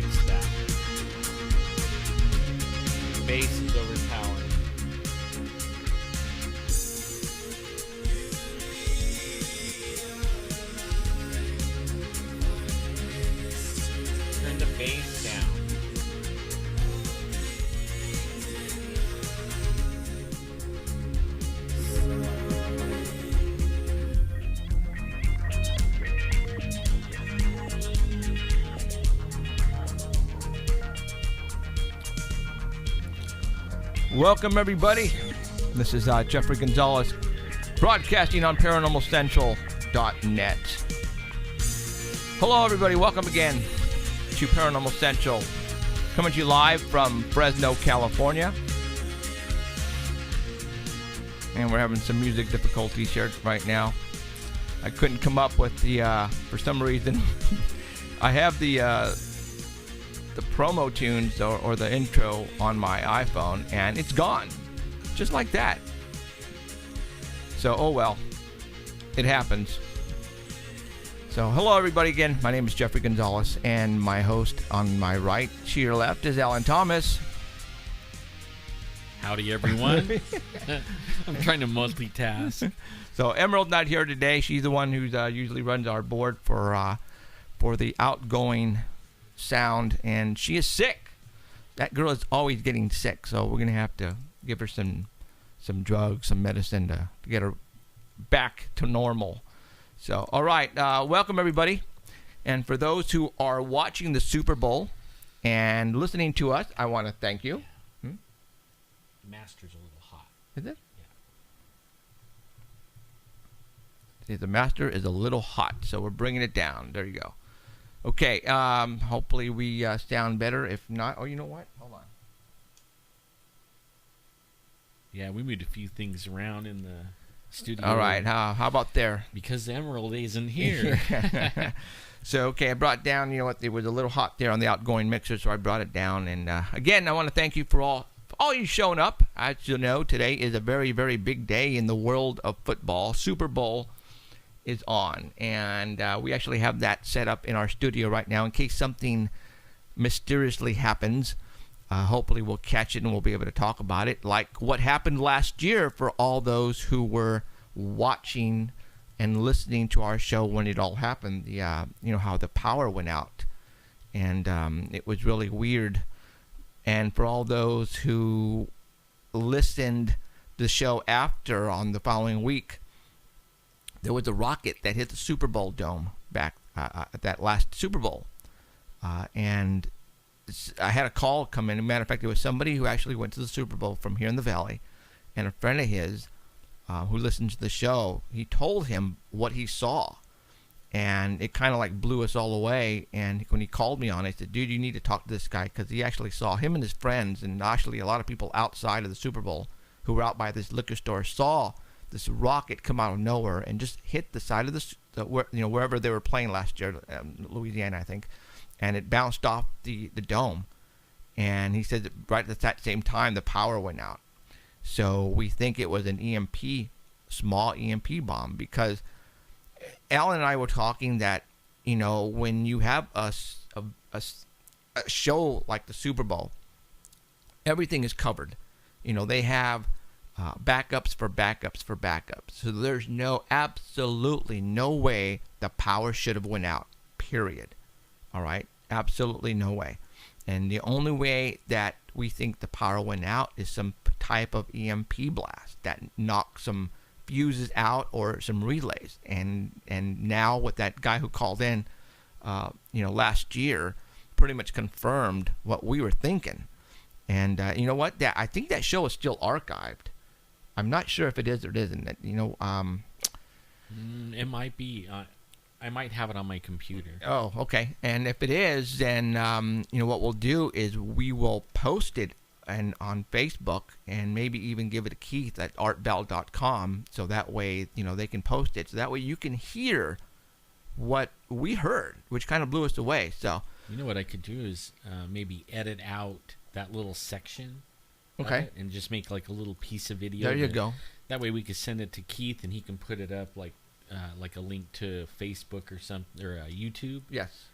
fix that. Bass is overpowering. Turn the bass down. Welcome, everybody. This is Jeffrey Gonzalez, broadcasting on ParanormalCentral.net. Hello, everybody. Welcome again to Paranormal Central, coming to you live from Fresno, California. And we're having some music difficulties here right now. I couldn't come up with the, for some reason, I have the promo tunes or the intro on my iPhone, and it's gone just like that. So oh well, it happens. So hello everybody again. My name is Jeffrey Gonzalez, and my host on my right to your left is Alan Thomas. Howdy everyone. I'm trying to multitask. So Emerald's not here today. She's the one who usually runs our board for the outgoing sound, and she is sick. That girl is always getting sick, so we're gonna have to give her some drugs, some medicine to get her back to normal. So all right, welcome everybody, and for those who are watching the Super Bowl and listening to us, I want to thank you. The master's a little hot. Is it? Yeah. The master is a little hot, so we're bringing it down. There you go. Okay, hopefully we sound better. If not, oh, you know what? Hold on. Yeah, we moved a few things around in the studio. All right, how about there? Because Emerald isn't here. So, okay, I brought down, you know what, it was a little hot there on the outgoing mixer, so I brought it down. And again, I want to thank you for all you showing up. As you know, today is a very, very big day in the world of football. Super Bowl is on, and we actually have that set up in our studio right now in case something mysteriously happens. Hopefully we'll catch it and we'll be able to talk about it, like what happened last year for all those who were watching and listening to our show when it all happened. How the power went out, and it was really weird. And for all those who listened to the show after on the following week, there was a rocket that hit the Super Bowl dome back at that last Super Bowl. And I had a call come in. As a matter of fact, it was somebody who actually went to the Super Bowl from here in the Valley. And a friend of his who listened to the show, he told him what he saw. And it kind of like blew us all away. And when he called me on it, I said, dude, you need to talk to this guy, because he actually saw him and his friends, and actually a lot of people outside of the Super Bowl who were out by this liquor store saw this rocket come out of nowhere and just hit the side of wherever they were playing last year, Louisiana, I think, and it bounced off the dome. And he said that right at that same time the power went out. So we think it was an EMP, small EMP bomb, because Alan and I were talking that, when you have a show like the Super Bowl, everything is covered. They have backups for backups for backups. So there's absolutely no way the power should have went out, period. All right? Absolutely no way. And the only way that we think the power went out is some type of EMP blast that knocked some fuses out or some relays. And now with that guy who called in, last year, pretty much confirmed what we were thinking. And you know what? I think that show is still archived. I'm not sure if it is or it isn't. It might be. I might have it on my computer. Oh, okay. And if it is, then what we'll do is we will post it on Facebook, and maybe even give it to Keith at artbell.com, so that way they can post it. So that way you can hear what we heard, which kind of blew us away. So what I could do is maybe edit out that little section. Okay. And just make like a little piece of video. There you go. That way we could send it to Keith, and he can put it up like a link to Facebook or something, or YouTube. Yes.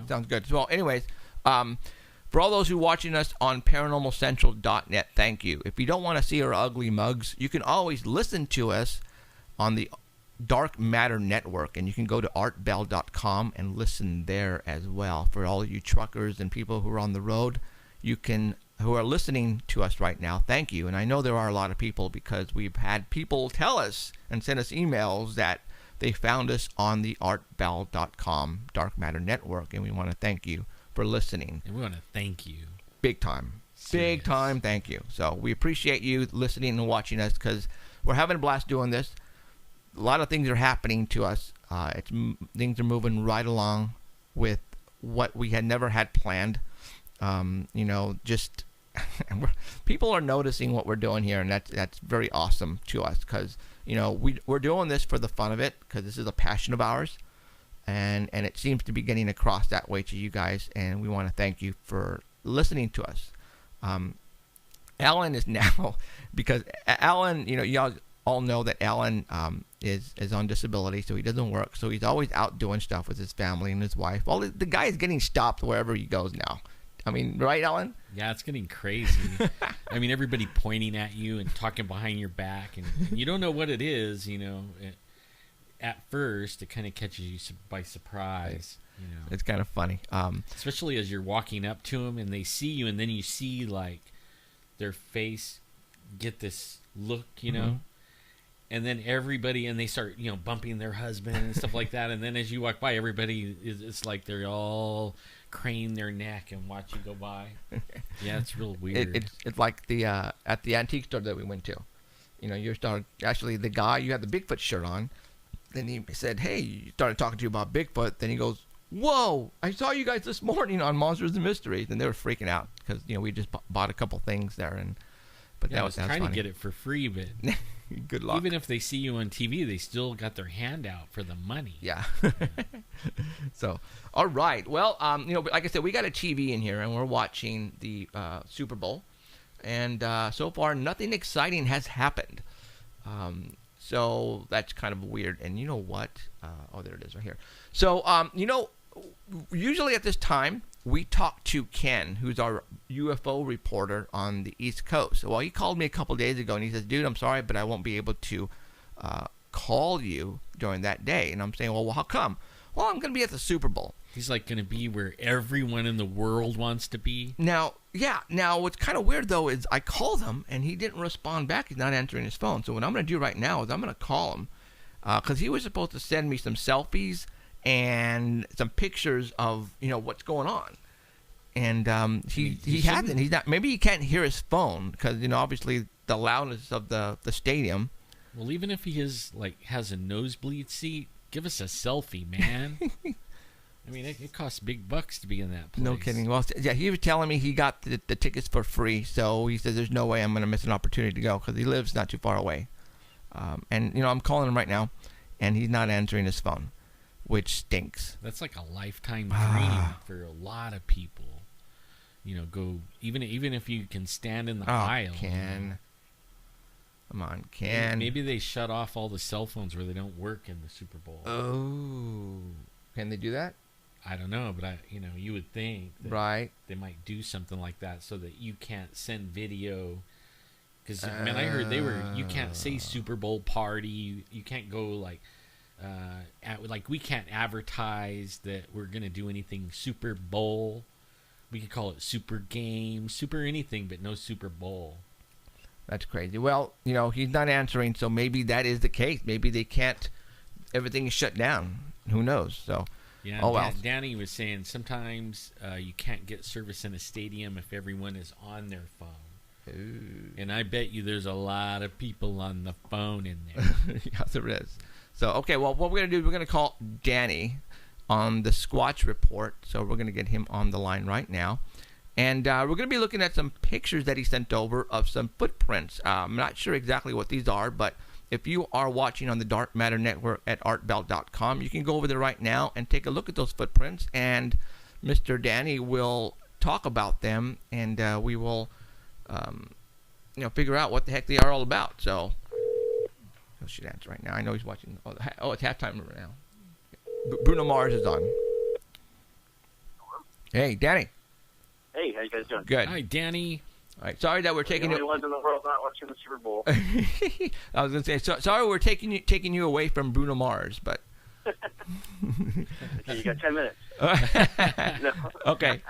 Sounds good. Well, anyways, for all those who are watching us on ParanormalCentral.net, thank you. If you don't want to see our ugly mugs, you can always listen to us on the Dark Matter Network, and you can go to artbell.com and listen there as well. For all you truckers and people who are on the road, who are listening to us right now, thank you. And I know there are a lot of people, because we've had people tell us and send us emails that they found us on the artbell.com Dark Matter Network, and we want to thank you for listening. And we want to thank you. Big time. Serious. Big time thank you. So we appreciate you listening and watching us, because we're having a blast doing this. A lot of things are happening to us. Things are moving right along with what we had never had planned. Just people are noticing what we're doing here, and that's very awesome to us, because we're doing this for the fun of it, because this is a passion of ours. And it seems to be getting across that way to you guys, and we want to thank you for listening to us. Alan is now, because Alan, y'all all know that Alan is on disability, so he doesn't work, so he's always out doing stuff with his family and his wife. Well, the guy is getting stopped wherever he goes now. I mean, right, Alan? Yeah, it's getting crazy. I mean, everybody pointing at you and talking behind your back, and you don't know what it is, At first, it kind of catches you by surprise. It's kind of funny. Especially as you're walking up to them and they see you, and then you see, like, their face get this look, Mm-hmm. And then everybody, and they start, bumping their husband and stuff like that. And then as you walk by, everybody, it's like they're all crane their neck and watch you go by. Yeah, it's real weird. It's like the at the antique store that we went to. Actually, the guy, you had the Bigfoot shirt on. Then he said, hey, he started talking to you about Bigfoot. Then he goes, whoa, I saw you guys this morning on Monsters and Mysteries. And they were freaking out, because, we just bought a couple things there. But yeah, that was trying funny. to get it for free, but good luck. Even if they see you on TV, they still got their hand out for the money. Yeah. So, all right. Well, like I said, we got a TV in here, and we're watching the Super Bowl. And so far, nothing exciting has happened. So that's kind of weird. And you know what? There it is right here. So, usually at this time, we talk to Ken, who's our UFO reporter on the East Coast. Well, he called me a couple days ago, and he says, dude, I'm sorry, but I won't be able to call you during that day. And I'm saying, well, how come? Well, I'm going to be at the Super Bowl. He's like going to be where everyone in the world wants to be. Now, what's kind of weird, though, is I called him, and he didn't respond back. He's not answering his phone. So what I'm going to do right now is I'm going to call him, because he was supposed to send me some selfies and some pictures of, what's going on. And he hasn't. He's not. Maybe he can't hear his phone, because, obviously the loudness of the stadium. Well, even if he has a nosebleed seat, give us a selfie, man. I mean, it costs big bucks to be in that place. No kidding. Well, yeah, he was telling me he got the tickets for free, so he says there's no way I'm going to miss an opportunity to go, because he lives not too far away. And, I'm calling him right now, and he's not answering his phone, which stinks. That's like a lifetime dream for a lot of people. Go even if you can stand in the aisle. Ken. Come on, Ken. Maybe they shut off all the cell phones where they don't work in the Super Bowl. Oh. Can they do that? I don't know, but you would think that right. They might do something like that so that you can't send video. Because man, I heard you can't say Super Bowl party. You can't go we can't advertise that we're gonna do anything Super Bowl. We could call it Super Game, Super anything, but no Super Bowl. That's crazy. Well, he's not answering, so maybe that is the case. Maybe they can't. Everything is shut down. Who knows? So. Yeah, well. Danny was saying sometimes you can't get service in a stadium if everyone is on their phone. Ooh. And I bet you there's a lot of people on the phone in there. Yeah, there is. So, okay, well, what we're going to do is we're going to call Danny on the Squatch Report. So we're going to get him on the line right now. And we're going to be looking at some pictures that he sent over of some footprints. I'm not sure exactly what these are, but if you are watching on the Dark Matter Network at artbell.com, you can go over there right now and take a look at those footprints. And Mr. Danny will talk about them, and we will, figure out what the heck they are all about. So, I should answer right now. I know he's watching. Oh, it's halftime right now. Bruno Mars is on. Hey, Danny. Hey, how you guys doing? Good. Hi, Danny. All right. Sorry that we're taking the you. only ones in the world not watching the Super Bowl. I was gonna say sorry we're taking you away from Bruno Mars, but. Okay, you got 10 minutes. No. Okay.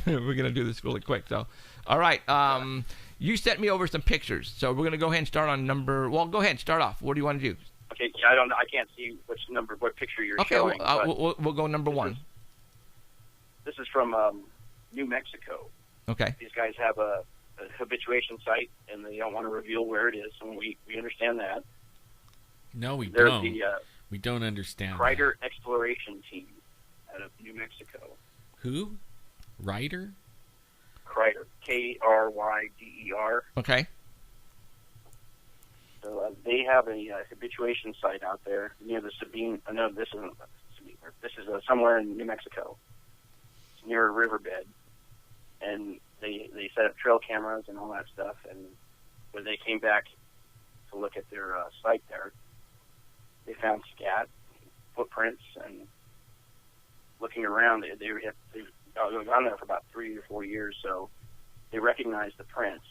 We're gonna do this really quick. So, all right. You sent me over some pictures, so we're gonna go ahead and start on number. Well, go ahead and start off. What do you want to do? Okay, yeah, I don't know. I can't see what picture you're showing. Okay, we'll go number one. This is from New Mexico. Okay. These guys have a habituation site, and they don't want to reveal where it is, and we understand that. No, we They're don't. the We don't understand. Kreider Exploration Team out of New Mexico. Who? Ryder? Kreider, Kryder. Okay. So they have a habituation site out there near the Sabine. No, this isn't Sabine. This is somewhere in New Mexico. It's near a riverbed, and they set up trail cameras and all that stuff. And when they came back to look at their site there, they found scat, footprints, and looking around, they've gone there for about 3 or 4 years, so they recognized the prints.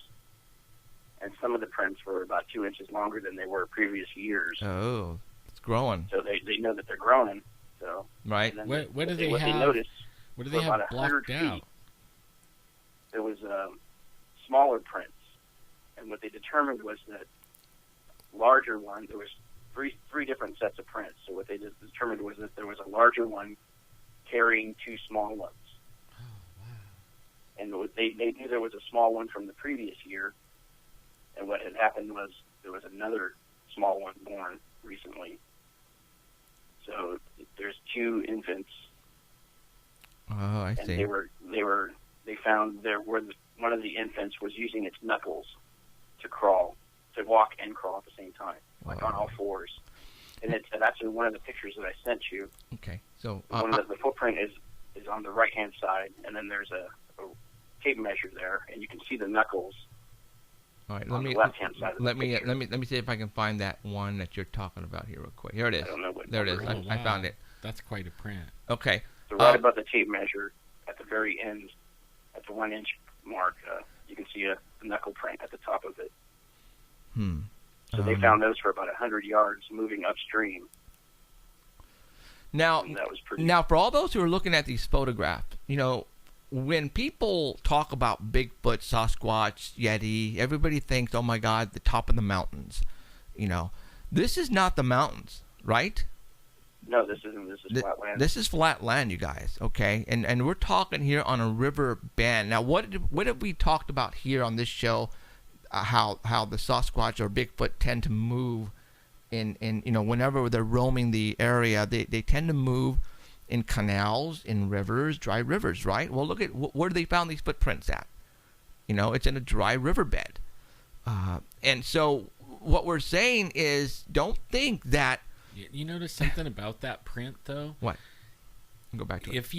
And some of the prints were about 2 inches longer than they were previous years. Oh, it's growing. So they know that they're growing. So right. What do they have? They noticed What do they have blocked out? There was smaller prints, and what they determined was that larger one. There was three different sets of prints. So what they determined was that there was a larger one carrying 2 small ones. Oh, wow. And they knew there was a small one from the previous year. And what had happened was there was another small one born recently. So there's 2 infants. Oh, I see. And they found one of the infants was using its knuckles to walk and crawl at the same time, like on all fours. And that's in one of the pictures that I sent you. Okay. So the footprint is on the right hand side, and then there's a tape measure there, and you can see the knuckles. All right, on the left-hand side. Let me see if I can find that one that you're talking about here real quick. Here it is. I don't know what there it is. Oh, I found it. That's quite a print. Okay. So right above the tape measure, at the very end, at the 1 inch mark, you can see a knuckle print at the top of it. So they found those for about 100 yards moving upstream. Now, that was pretty. Now, for all those who are looking at these photographs, when people talk about Bigfoot, Sasquatch, Yeti, everybody thinks, oh my God, the top of the mountains. This is not the mountains, right? No, this isn't. This is flat land. This is flat land, you guys, okay? And we're talking here on a river bend. Now, what have we talked about here on this show? How the Sasquatch or Bigfoot tend to move in whenever they're roaming the area, they tend to move in canals, in rivers, dry rivers, right? Well, look at where they found these footprints at. It's in a dry riverbed. And so what we're saying is, don't think that. You notice something about that print, though? What? Go back to it. If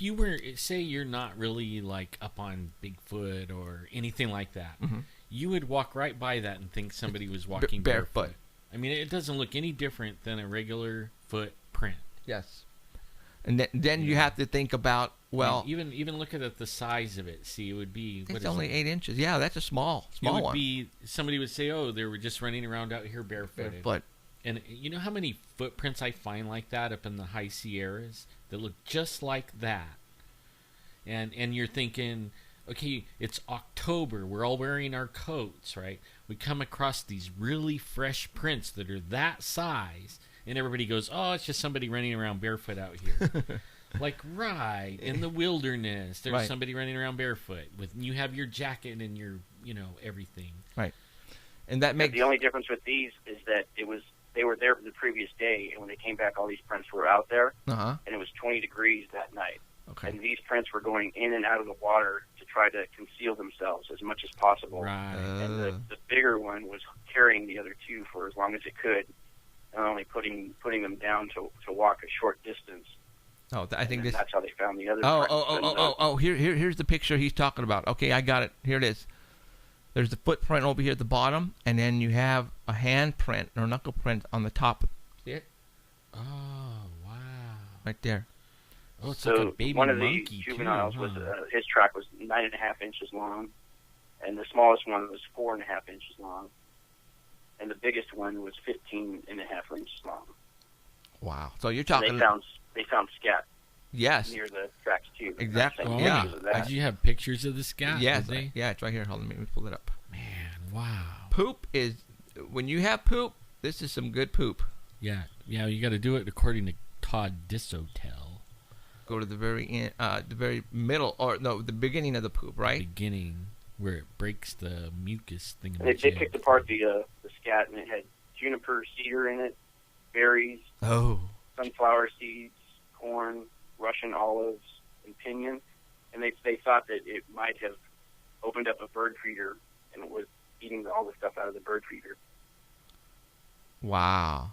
you were, say you're not really like up on Bigfoot or anything like that, you would walk right by that and think somebody was walking barefoot. I mean, it doesn't look any different than a regular footprint. Yes. And then you have to think about, well, even look at the size of it. See, it would be it's only 8 inches. Yeah, that's a small one. It would be, somebody would say, oh, they were just running around out here barefooted. Barefoot. And you know how many footprints I find like that up in the high Sierras that look just like that? And you're thinking, okay, it's October. We're all wearing our coats, right? We come across these really fresh prints that are that size, and everybody goes, oh, it's just somebody running around barefoot out here. Like, right, in the wilderness, there's somebody running around barefoot. You have your jacket and your, everything. Right. And that makes... The only difference with these is that they were there the previous day, and when they came back, all these prints were out there, and it was 20 degrees that night. Okay. And these prints were going in and out of the water to try to conceal themselves as much as possible. Right. And the bigger one was carrying the other 2 for as long as it could, and only putting them down to walk a short distance. Oh, I think that's how they found the other. Here's the picture he's talking about. Okay, I got it. Here it is. There's the footprint over here at the bottom, and then you have a hand print or knuckle print on the top. See it? Oh, wow. Right there. Oh, it's So like a baby one of the monkey juveniles too, was huh? his track was 9.5 inches long, and the smallest one was 4.5 inches long, and the biggest one was 15.5 inches long. Wow. So you're And talking. they found scat Yes. near the tracks too. Exactly. Same Yeah. pictures of that. Did you have pictures of the scat? Yes. Did they? Yeah, it's right here. Hold on. Let me pull it up. Man, wow. Poop is when you have poop. This is some good poop. Yeah, you got to do it according to Todd Dissotel. Go to the very end, the very middle, or no, the beginning of the poop, right? Beginning where it breaks the mucus thing. And they picked apart the scat, and it had juniper cedar in it, berries, Oh. sunflower seeds, corn, Russian olives, and pinyon. And they thought that it might have opened up a bird feeder and was eating all the stuff out of the bird feeder. Wow.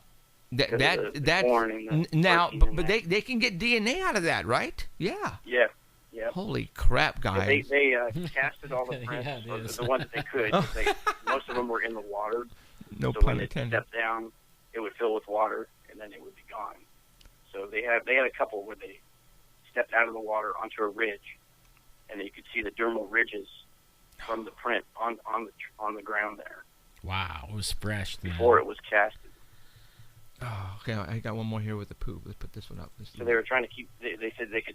That corn and the now, protein but in they can get DNA out of that, right? Yeah. Yeah. Yeah. Holy crap, guys! They casted all the prints, Yeah, it or is. the ones that they could. 'Cause most of them were in the water. No So pun when it intended. stepped down, it would fill with water, and then it would be gone. So they had a couple where they stepped out of the water onto a ridge, and you could see the dermal ridges from the print on the ground there Wow, it was fresh then. before it was casted. Oh, okay. I got one more here with the poop. Let's put this one up. So they were trying to keep. They said they could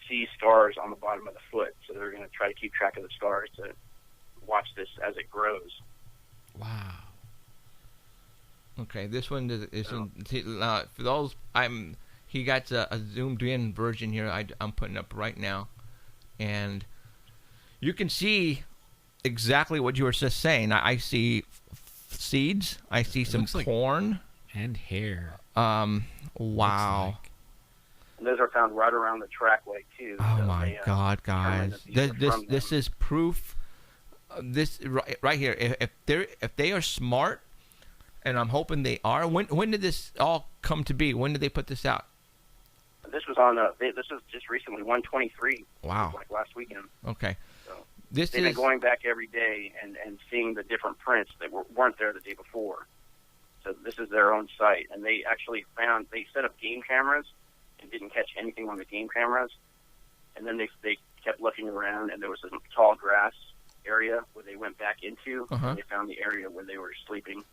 see scars on the bottom of the foot, so they were going to try to keep track of the scars to watch this as it grows. Wow. Okay, this one is for those. He got a zoomed in version here. I'm putting up right now, and you can see exactly what you were just saying. I see seeds. I see some looks like- corn. And hair. Wow. Looks like. And those are found right around the trackway too. Oh So my they, God, determined guys! that these were from This them. is proof. This right here. If they are smart, and I'm hoping they are. When did this all come to be? When did they put this out? This was on. This was just recently, 123. Wow. Like last weekend. Okay. So This they've been is going back every day and seeing the different prints that weren't there the day before. So this is their own site, and they actually they set up game cameras and didn't catch anything on the game cameras. And then they kept looking around, and there was a tall grass area where they went back into, Uh-huh. and they found the area where they were sleeping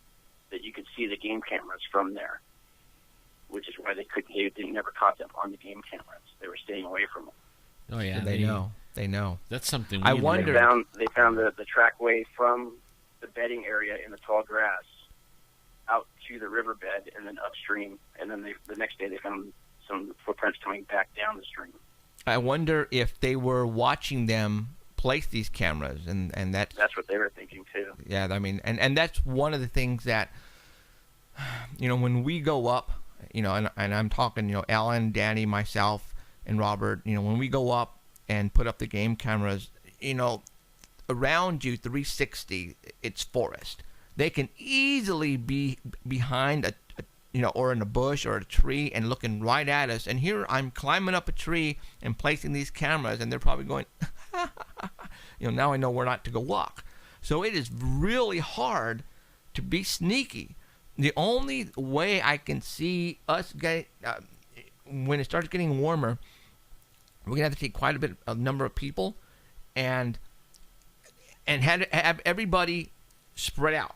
that you could see the game cameras from there, which is why they never caught them on the game cameras. They were staying away from them. Oh yeah, they know. They know. That's something. I we wonder- They found the trackway from the bedding area in the tall grass out to the riverbed and then upstream, and then the next day they found some footprints coming back down the stream. I wonder if they were watching them place these cameras, and That's what they were thinking too. yeah. I mean, and that's one of the things that when we go up, and I'm talking, Alan, Danny, myself, and Robert. When we go up and put up the game cameras, around you 360, it's forest. They can easily be behind or in a bush or a tree and looking right at us. And here I'm climbing up a tree and placing these cameras, and they're probably going, now I know where not to go walk. So it is really hard to be sneaky. The only way I can see us get when it starts getting warmer, we're gonna have to take quite a number of people, and have everybody spread out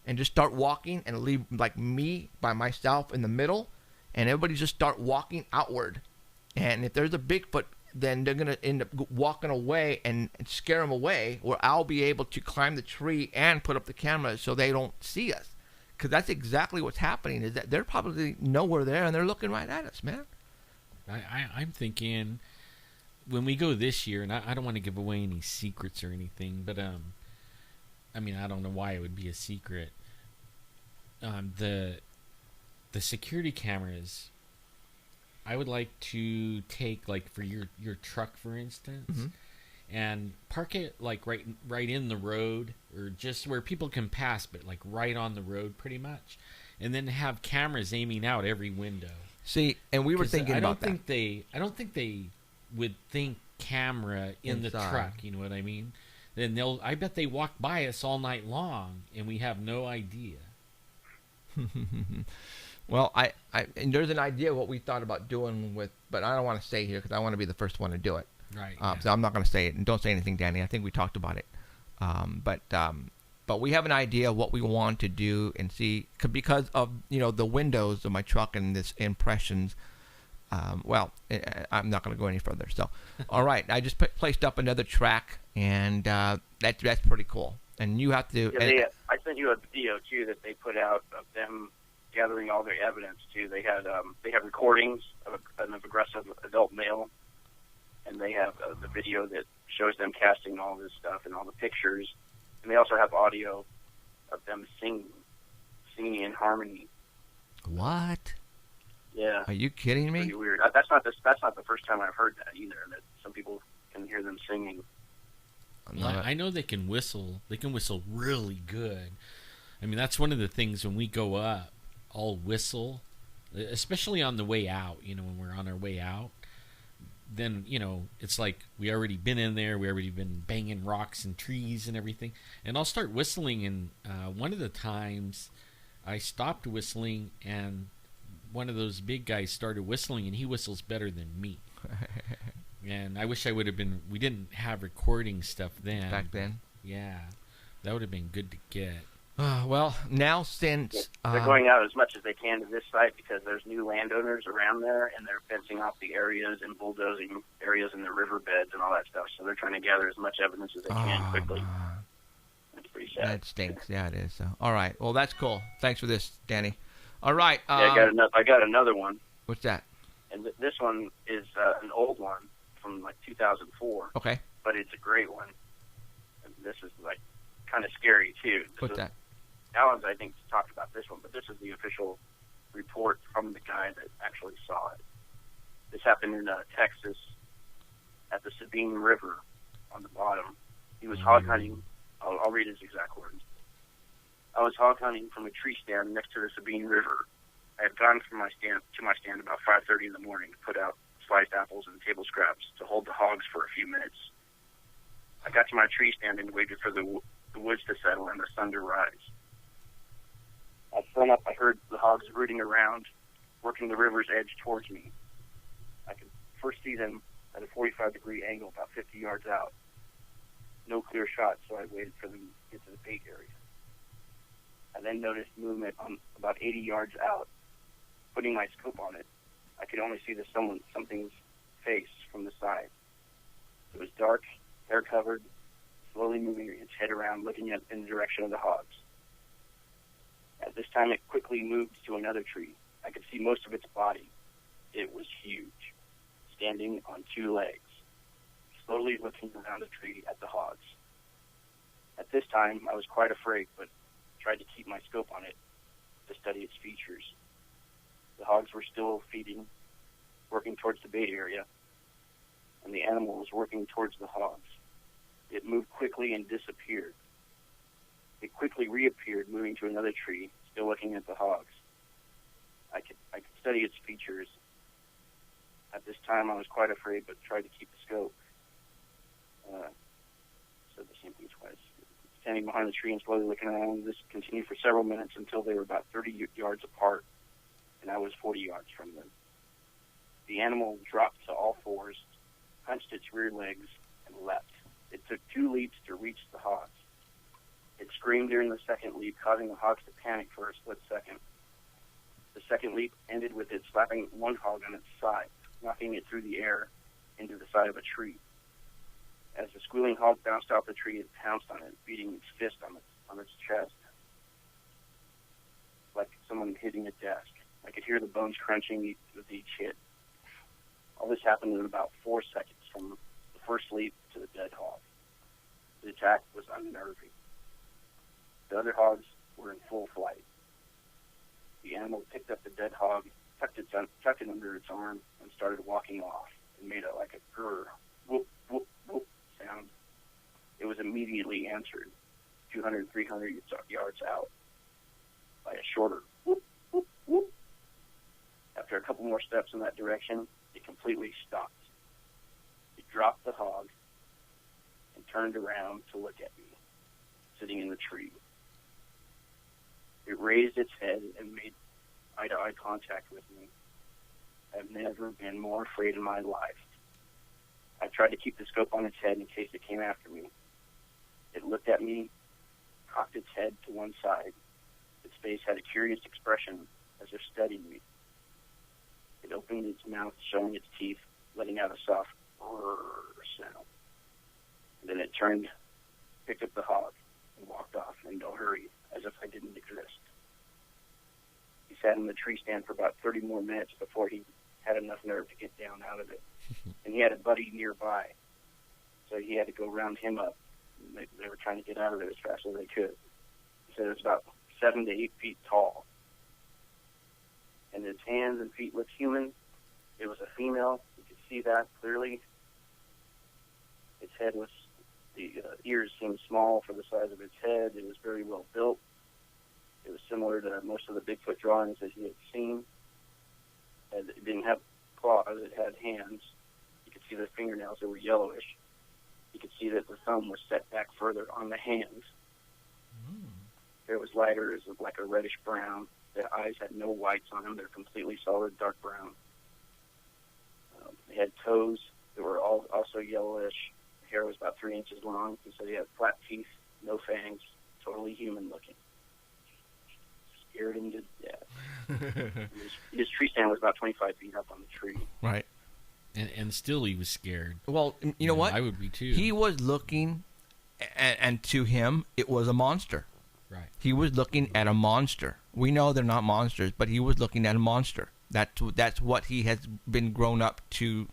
and just start walking, and leave like me by myself in the middle, and everybody just start walking outward. And if there's a Bigfoot, then they're going to end up walking away and scare them away, or I'll be able to climb the tree and put up the camera so they don't see us. Because that's exactly what's happening, is that they're probably nowhere there, and they're looking right at us, man. I'm thinking when we go this year, and I don't want to give away any secrets or anything, but I mean, I don't know why it would be a secret. The security cameras, I would like to take, like, for your truck, for instance, and park it like right in the road, or just where people can pass, but like right on the road, pretty much, and then have cameras aiming out every window. See, and we were thinking about that. I don't think they would think camera in the Inside. truck. You know what I mean? Then I bet they walk by us all night long, and we have no idea. Well, and there's an idea what we thought about doing with, but I don't want to say here because I want to be the first one to do it. Right. So I'm not going to say it, and don't say anything, Danny. I think we talked about it. But we have an idea of what we want to do and see because of the windows of my truck and this impressions. I'm not going to go any further. So, all right, I just placed up another track, and that's pretty cool. And you have to. Yeah, I sent you a video too that they put out of them gathering all their evidence too. They have recordings of an aggressive adult male, and they have the video that shows them casting all this stuff and all the pictures, and they also have audio of them singing in harmony. What? Yeah. Are you kidding me? Pretty weird. That's not the first time I've heard that either. That some people can hear them singing. Well, I know they can whistle. They can whistle really good. I mean, that's one of the things when we go up, I'll whistle, especially on the way out. When we're on our way out, then it's like we already been in there. We already been banging rocks and trees and everything. And I'll start whistling. And one of the times, I stopped whistling and one of those big guys started whistling, and he whistles better than me. And I wish I would have been. We didn't have recording stuff then. Back then? Yeah. That would have been good to get. Well, now since... they're going out as much as they can to this site because there's new landowners around there, and they're fencing off the areas and bulldozing areas in the riverbeds and all that stuff. So they're trying to gather as much evidence as they can quickly. That's pretty sad. That stinks. Yeah, it is. So, all right. Well, that's cool. Thanks for this, Danny. All right. Yeah, I got another one. What's that? And this one is an old one from like 2004. Okay. But it's a great one. And this is like kind of scary too. What's that? Alan's, I think, talked about this one, but this is the official report from the guy that actually saw it. This happened in Texas at the Sabine River on the bottom. He was hog hunting. I'll read his exact words. I was hog hunting from a tree stand next to the Sabine River. I had gone from my stand about 5:30 in the morning to put out sliced apples and table scraps to hold the hogs for a few minutes. I got to my tree stand and waited for the woods to settle and the sun to rise. At sunup, I heard the hogs rooting around, working the river's edge towards me. I could first see them at a 45-degree angle about 50 yards out. No clear shot, so I waited for them to get to the bait area. I then noticed movement on about 80 yards out. Putting my scope on it, I could only see something's face from the side. It was dark, hair-covered, slowly moving its head around, looking in the direction of the hogs. At this time, it quickly moved to another tree. I could see most of its body. It was huge, standing on two legs, slowly looking around the tree at the hogs. At this time, I was quite afraid, but tried to keep my scope on it to study its features. The hogs were still feeding, working towards the bait area, and the animal was working towards the hogs. It moved quickly and disappeared. It quickly reappeared, moving to another tree, still looking at the hogs. I could study its features. At this time, I was quite afraid, but tried to keep the scope. Said the same thing twice. Standing behind the tree and slowly looking around, this continued for several minutes until they were about 30 yards apart, and I was 40 yards from them. The animal dropped to all fours, hunched its rear legs, and leapt. It took 2 leaps to reach the hogs. It screamed during the second leap, causing the hogs to panic for a split second. The second leap ended with it slapping one hog on its side, knocking it through the air into the side of a tree. As the squealing hog bounced off the tree, it pounced on it, beating its fist on its chest, like someone hitting a desk. I could hear the bones crunching with each hit. All this happened in about 4 seconds from the first leap to the dead hog. The attack was unnerving. The other hogs were in full flight. The animal picked up the dead hog, tucked it under its arm, and started walking off. It made like a grr, whoop, whoop, whoop sound. It was immediately answered, 200, 300 yards out, by a shorter whoop, whoop, whoop. After a couple more steps in that direction, it completely stopped. It dropped the hog and turned around to look at me, sitting in the tree. It raised its head and made eye-to-eye contact with me. I've never been more afraid in my life. I tried to keep the scope on its head in case it came after me. It looked at me, cocked its head to one side. Its face had a curious expression as if studying me. It opened its mouth, showing its teeth, letting out a soft sound. And then it turned, picked up the hog, and walked off in no hurry, as if I didn't exist. He sat in the tree stand for about 30 more minutes before he had enough nerve to get down out of it. And he had a buddy nearby, so he had to go round him up. They were trying to get out of there as fast as they could. He said it was about 7 to 8 feet tall. And its hands and feet looked human. It was a female. You could see that clearly. Its head was, the ears seemed small for the size of its head. It was very well built. It was similar to most of the Bigfoot drawings that he had seen. And it didn't have claws. It had hands. You could see the fingernails. They were yellowish. You could see that the thumb was set back further on the hands. Hair was lighter. It was like a reddish brown. The eyes had no whites on them. They're completely solid, dark brown. They had toes that were also yellowish. The hair was about 3 inches long. He said he had flat teeth, no fangs, totally human looking. Scared him to death. His tree stand was about 25 feet up on the tree. Right. And still he was scared. Well, you know what? I would be too. He was looking, and to him, it was a monster. Right. He was looking at a monster. We know they're not monsters, but he was looking at a monster. That's what he has been grown up to.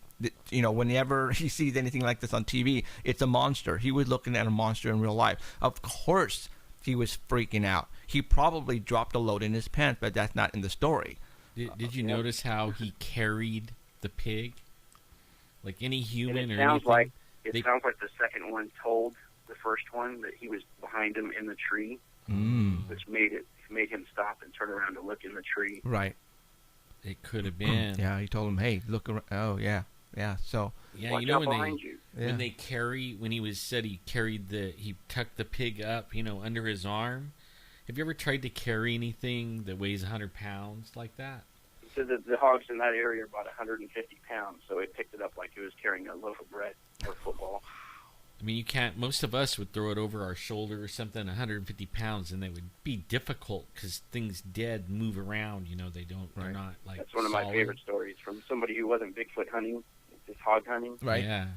You know, whenever he sees anything like this on TV, it's a monster. He was looking at a monster in real life. Of course, he was freaking out. He probably dropped a load in his pants, but that's not in the story. Did you notice how he carried the pig? Like any human it or sounds anything? It sounds like the second one told the first one that he was behind him in the tree, which made him stop and turn around to look in the tree. Right. It could have been. Yeah, he told him, "Hey, look around." Oh, yeah. Yeah, so yeah, watch you know out behind you. when he tucked the pig up, under his arm. Have you ever tried to carry anything that weighs 100 pounds like that? He said that the hogs in that area are about 150 pounds, so it picked it up like it was carrying a loaf of bread or football. I mean, you can't. Most of us would throw it over our shoulder or something, 150 pounds, and it would be difficult because things dead move around. They don't. They're not like. That's one of my favorite stories from somebody who wasn't Bigfoot hunting, just hog hunting. Right. Yeah.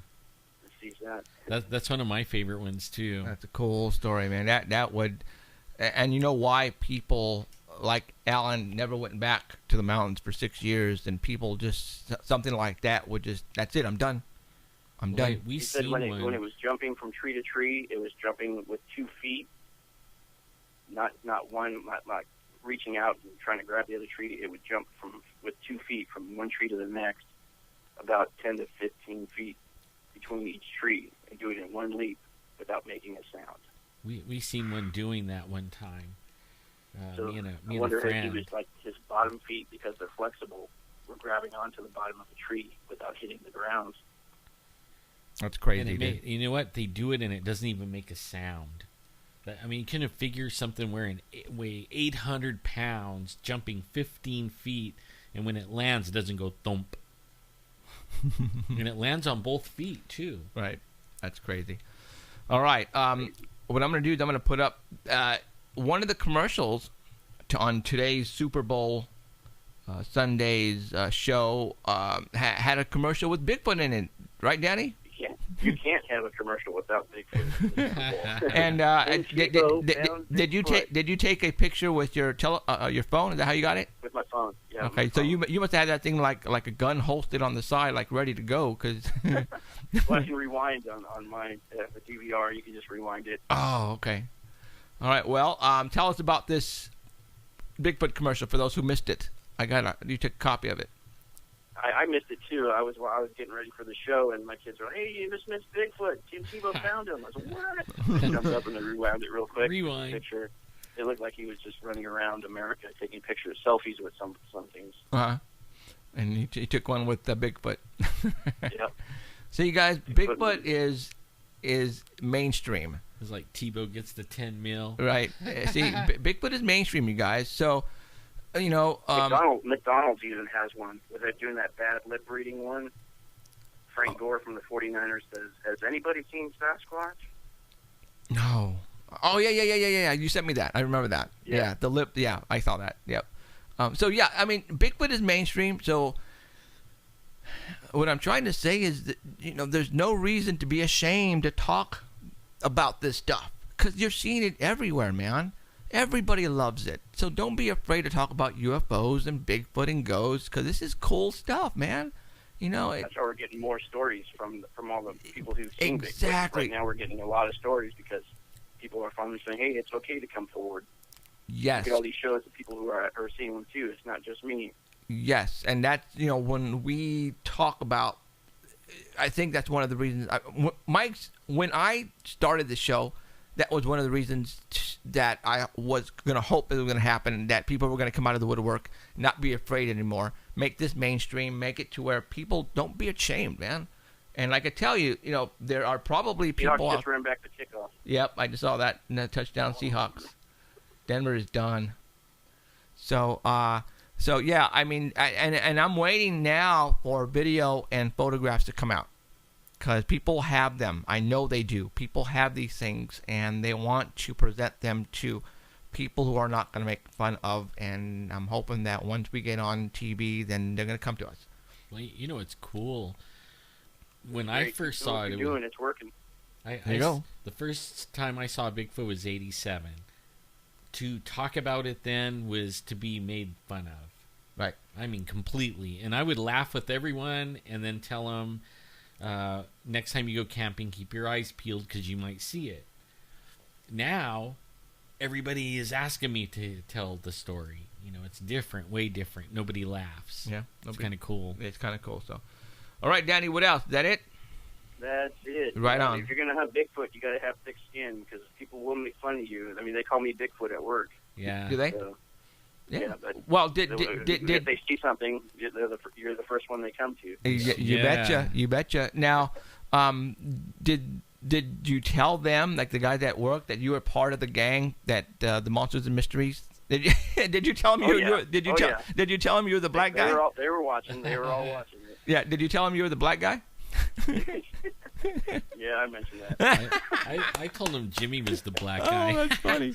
Sees that. That's one of my favorite ones too. That's a cool story, man. That would, and you know why people like Alan never went back to the mountains for 6 years, and people just something like that would just. That's it. I'm done. I'm done. We he said when it was jumping from tree to tree, it was jumping with 2 feet, not one, not like reaching out and trying to grab the other tree. It would jump with 2 feet from one tree to the next, about 10 to 15 feet between each tree, and do it in one leap without making a sound. We seen one doing that one time. So me and I wonder if he was like his bottom feet, because they're flexible, were grabbing onto the bottom of the tree without hitting the ground. That's crazy. And you know what? They do it and it doesn't even make a sound. I mean, you can figure something weigh 800 pounds, jumping 15 feet, and when it lands, it doesn't go thump. And it lands on both feet, too. Right. That's crazy. All right. What I'm going to do is I'm going to put up one of the commercials on today's Super Bowl Sunday's show. Had a commercial with Bigfoot in it. Right, Danny? You can't have a commercial without Bigfoot. And did you take a picture with your phone? Is that how you got it? With my phone. Yeah. Okay, so you must have had that thing like a gun holstered on the side, like ready to go, because. Well, I can rewind on mine. The DVR, you can just rewind it. Oh, okay. All right. Well, tell us about this Bigfoot commercial for those who missed it. You took a copy of it. I missed it too. I was getting ready for the show, and my kids were like, "Hey, you just missed Bigfoot. Tim Tebow found him." I was like, "What?" I jumped up and I rewound it real quick. Rewind. Picture. It looked like he was just running around America taking pictures, selfies with some things. And he took one with Bigfoot. Yep. So you guys, Bigfoot is mainstream. It's like Tebow gets the 10 mil. Right. See, Bigfoot is mainstream, you guys. So McDonald's even has one. Where they're doing that bad lip reading one. Frank Gore from the 49ers says, "Has anybody seen Sasquatch?" No. Oh, yeah. You sent me that. I remember that. Yeah, the lip. Yeah, I saw that. Yep. So, yeah, I mean, Bigfoot is mainstream. So, what I'm trying to say is that, there's no reason to be ashamed to talk about this stuff. Because you're seeing it everywhere, man. Everybody loves it. So, don't be afraid to talk about UFOs and Bigfoot and ghosts. Because this is cool stuff, man. That's why we're getting more stories from all the people who've seen Bigfoot. Exactly. Right now we're getting a lot of stories because people are finally saying, hey, it's okay to come forward. Yes. Look at all these shows of people who are seeing them too. It's not just me. Yes, and that's, when we talk about, I think that's one of the reasons, when I started the show, that was one of the reasons that I was going to hope it was going to happen, that people were going to come out of the woodwork, not be afraid anymore, make this mainstream, make it to where people don't be ashamed, man. And like I tell you, there are probably people. Seahawks just ran back the kickoff. Yep, I just saw that in the touchdown Seahawks. Denver is done. So yeah, I mean, and I'm waiting now for video and photographs to come out. Because people have them. I know they do. People have these things, and they want to present them to people who are not going to make fun of. And I'm hoping that once we get on TV, then they're going to come to us. Well, it's cool. When I first saw it, it's working. There you go. The first time I saw Bigfoot was '87. To talk about it then was to be made fun of. Right. I mean, completely. And I would laugh with everyone and then tell them, next time you go camping, keep your eyes peeled because you might see it. Now, everybody is asking me to tell the story. It's different, way different. Nobody laughs. Yeah. It's kind of cool. It's kind of cool. So, all right, Danny, what else? Is that it? That's it. Right on. If you're going to have Bigfoot, you got to have thick skin because people will make fun of you. I mean, they call me Bigfoot at work. Yeah. Do they? So, yeah. But well, if they see something, you're the first one they come to. You betcha. Now, did you tell them, like the guys at work, that you were part of the gang that the Monsters and Mysteries? Did you tell them Did you tell them you were the black guy? They were watching. They were all watching it. Yeah. Did you tell them you were the black guy? Yeah, I mentioned that. I told him Jimmy was the black guy. Oh, that's funny.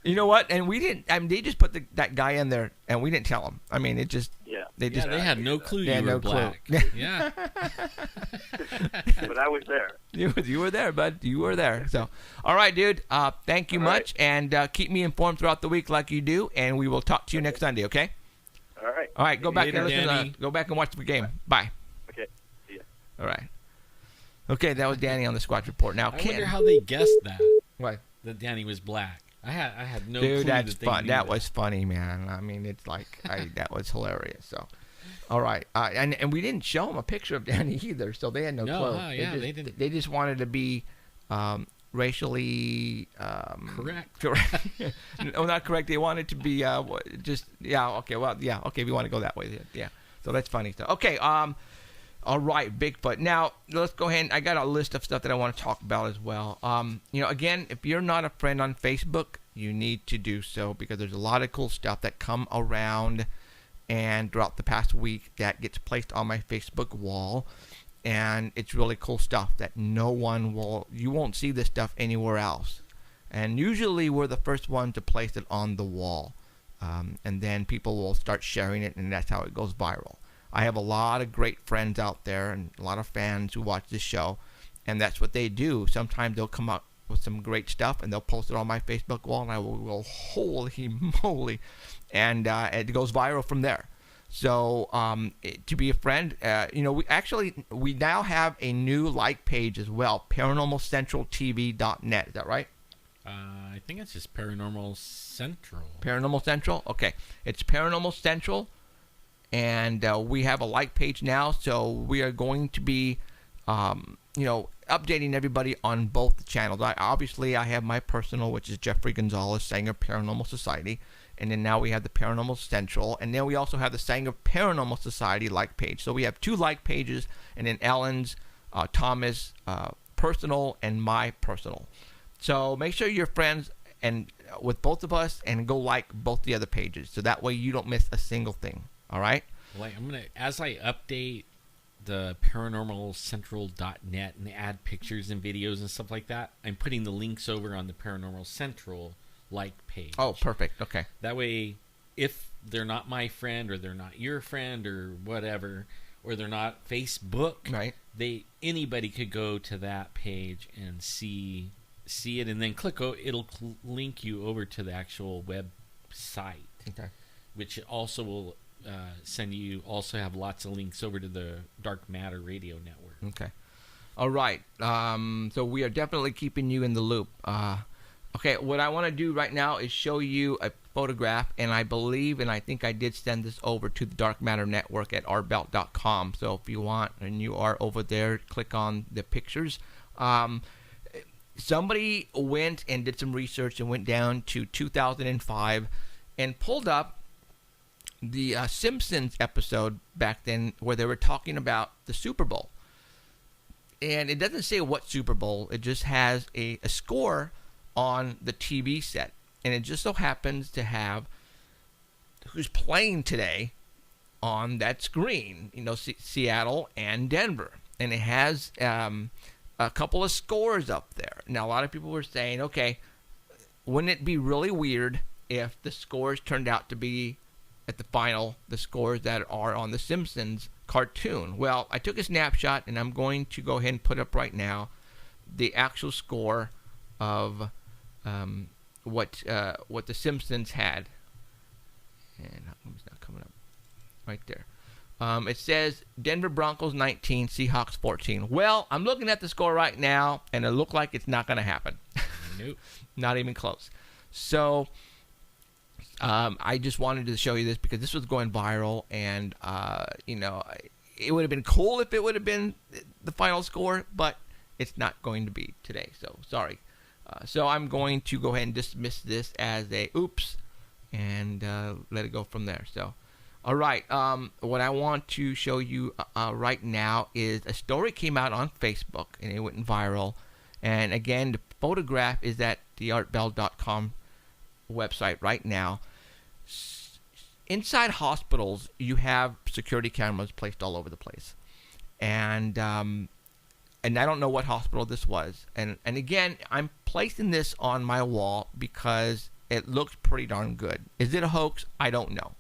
You know what? And we didn't. I mean, they just put that guy in there, and we didn't tell them. I mean, it just. Yeah. They had no clue you were black. Yeah. But I was there. You were there, bud. You were there. So, all right, dude. Thank you much, and keep me informed throughout the week like you do, and we will talk to you next Sunday. Okay. All right. All right. Go back and listen. Danny. Go back and watch the game. Bye. Okay. See ya. All right. Okay, that was Danny on the Squatch Report. Now, I wonder how they guessed that. What? That Danny was black. I had no Dude, clue that's that fun. That was funny, man. I mean, it's like that was hilarious. So, all right, and we didn't show them a picture of Danny either, so they had no clue. They didn't. They just wanted to be racially correct. No, not correct. They wanted to be okay. Well, yeah, okay. We want to go that way. Yeah. So that's funny stuff. Okay. All right, Bigfoot. Now, let's go ahead. I got a list of stuff that I want to talk about as well. Again, if you're not a friend on Facebook, you need to do so because there's a lot of cool stuff that come around and throughout the past week that gets placed on my Facebook wall. And it's really cool stuff that you won't see this stuff anywhere else. And usually we're the first one to place it on the wall. And then people will start sharing it, and that's how it goes viral. I have a lot of great friends out there and a lot of fans who watch this show, and that's what they do. Sometimes they'll come up with some great stuff, and they'll post it on my Facebook wall, and I will go, holy moly, and it goes viral from there. So to be a friend, we now have a new like page as well, ParanormalCentralTV.net. Is that right? I think it's just Paranormal Central. Paranormal Central? Okay. It's Paranormal Central. And we have a like page now, so we are going to be, updating everybody on both the channels. I have my personal, which is Jeffrey Gonzalez, Sanger Paranormal Society, and then now we have the Paranormal Central, and then we also have the Sanger Paranormal Society like page. So we have two like pages, and then Ellen's, Thomas, personal, and my personal. So make sure your friends and with both of us, and go like both the other pages, so that way you don't miss a single thing. All right. Like I'm gonna, as I update the paranormalcentral.net and add pictures and videos and stuff like that, I'm putting the links over on the Paranormal Central page. Oh, perfect. Okay. That way, if they're not my friend or they're not your friend or whatever, or they're not Facebook, right? Anybody could go to that page and see it, and then click. It'll link you over to the actual website, okay, which also will send you. Also have lots of links over to the Dark Matter Radio Network. Okay, all right. So we are definitely keeping you in the loop. Okay, what I want to do right now is show you a photograph, and I believe, and I think I did send this over to the Dark Matter Network at rbelt.com. So if you want, and you are over there, click on the pictures. Somebody went and did some research and went down to 2005 and pulled up the Simpsons episode back then where they were talking about the Super Bowl. And it doesn't say what Super Bowl, it just has a score on the TV set, and it just so happens to have who's playing today on that screen, Seattle and Denver, and it has a couple of scores up there. Now, a lot of people were saying, okay, wouldn't it be really weird if the scores turned out to be at the final the scores that are on the Simpsons cartoon? Well, I took a snapshot, and I'm going to go ahead and put up right now the actual score of what the Simpsons had, and it's not coming up right there. It says Denver Broncos 19, Seahawks 14. Well, I'm looking at the score right now, and it looked like it's not going to happen. Nope. Not even close. So I just wanted to show you this because this was going viral, and it would have been cool if it would have been the final score, but it's not going to be today. So sorry. So I'm going to go ahead and dismiss this as a oops and let it go from there. So, all right. What I want to show you right now is a story came out on Facebook, and it went viral. And again, the photograph is at the artbell.com website right now. Inside hospitals, you have security cameras placed all over the place. And I don't know what hospital this was. And again, I'm placing this on my wall because it looks pretty darn good. Is it a hoax? I don't know.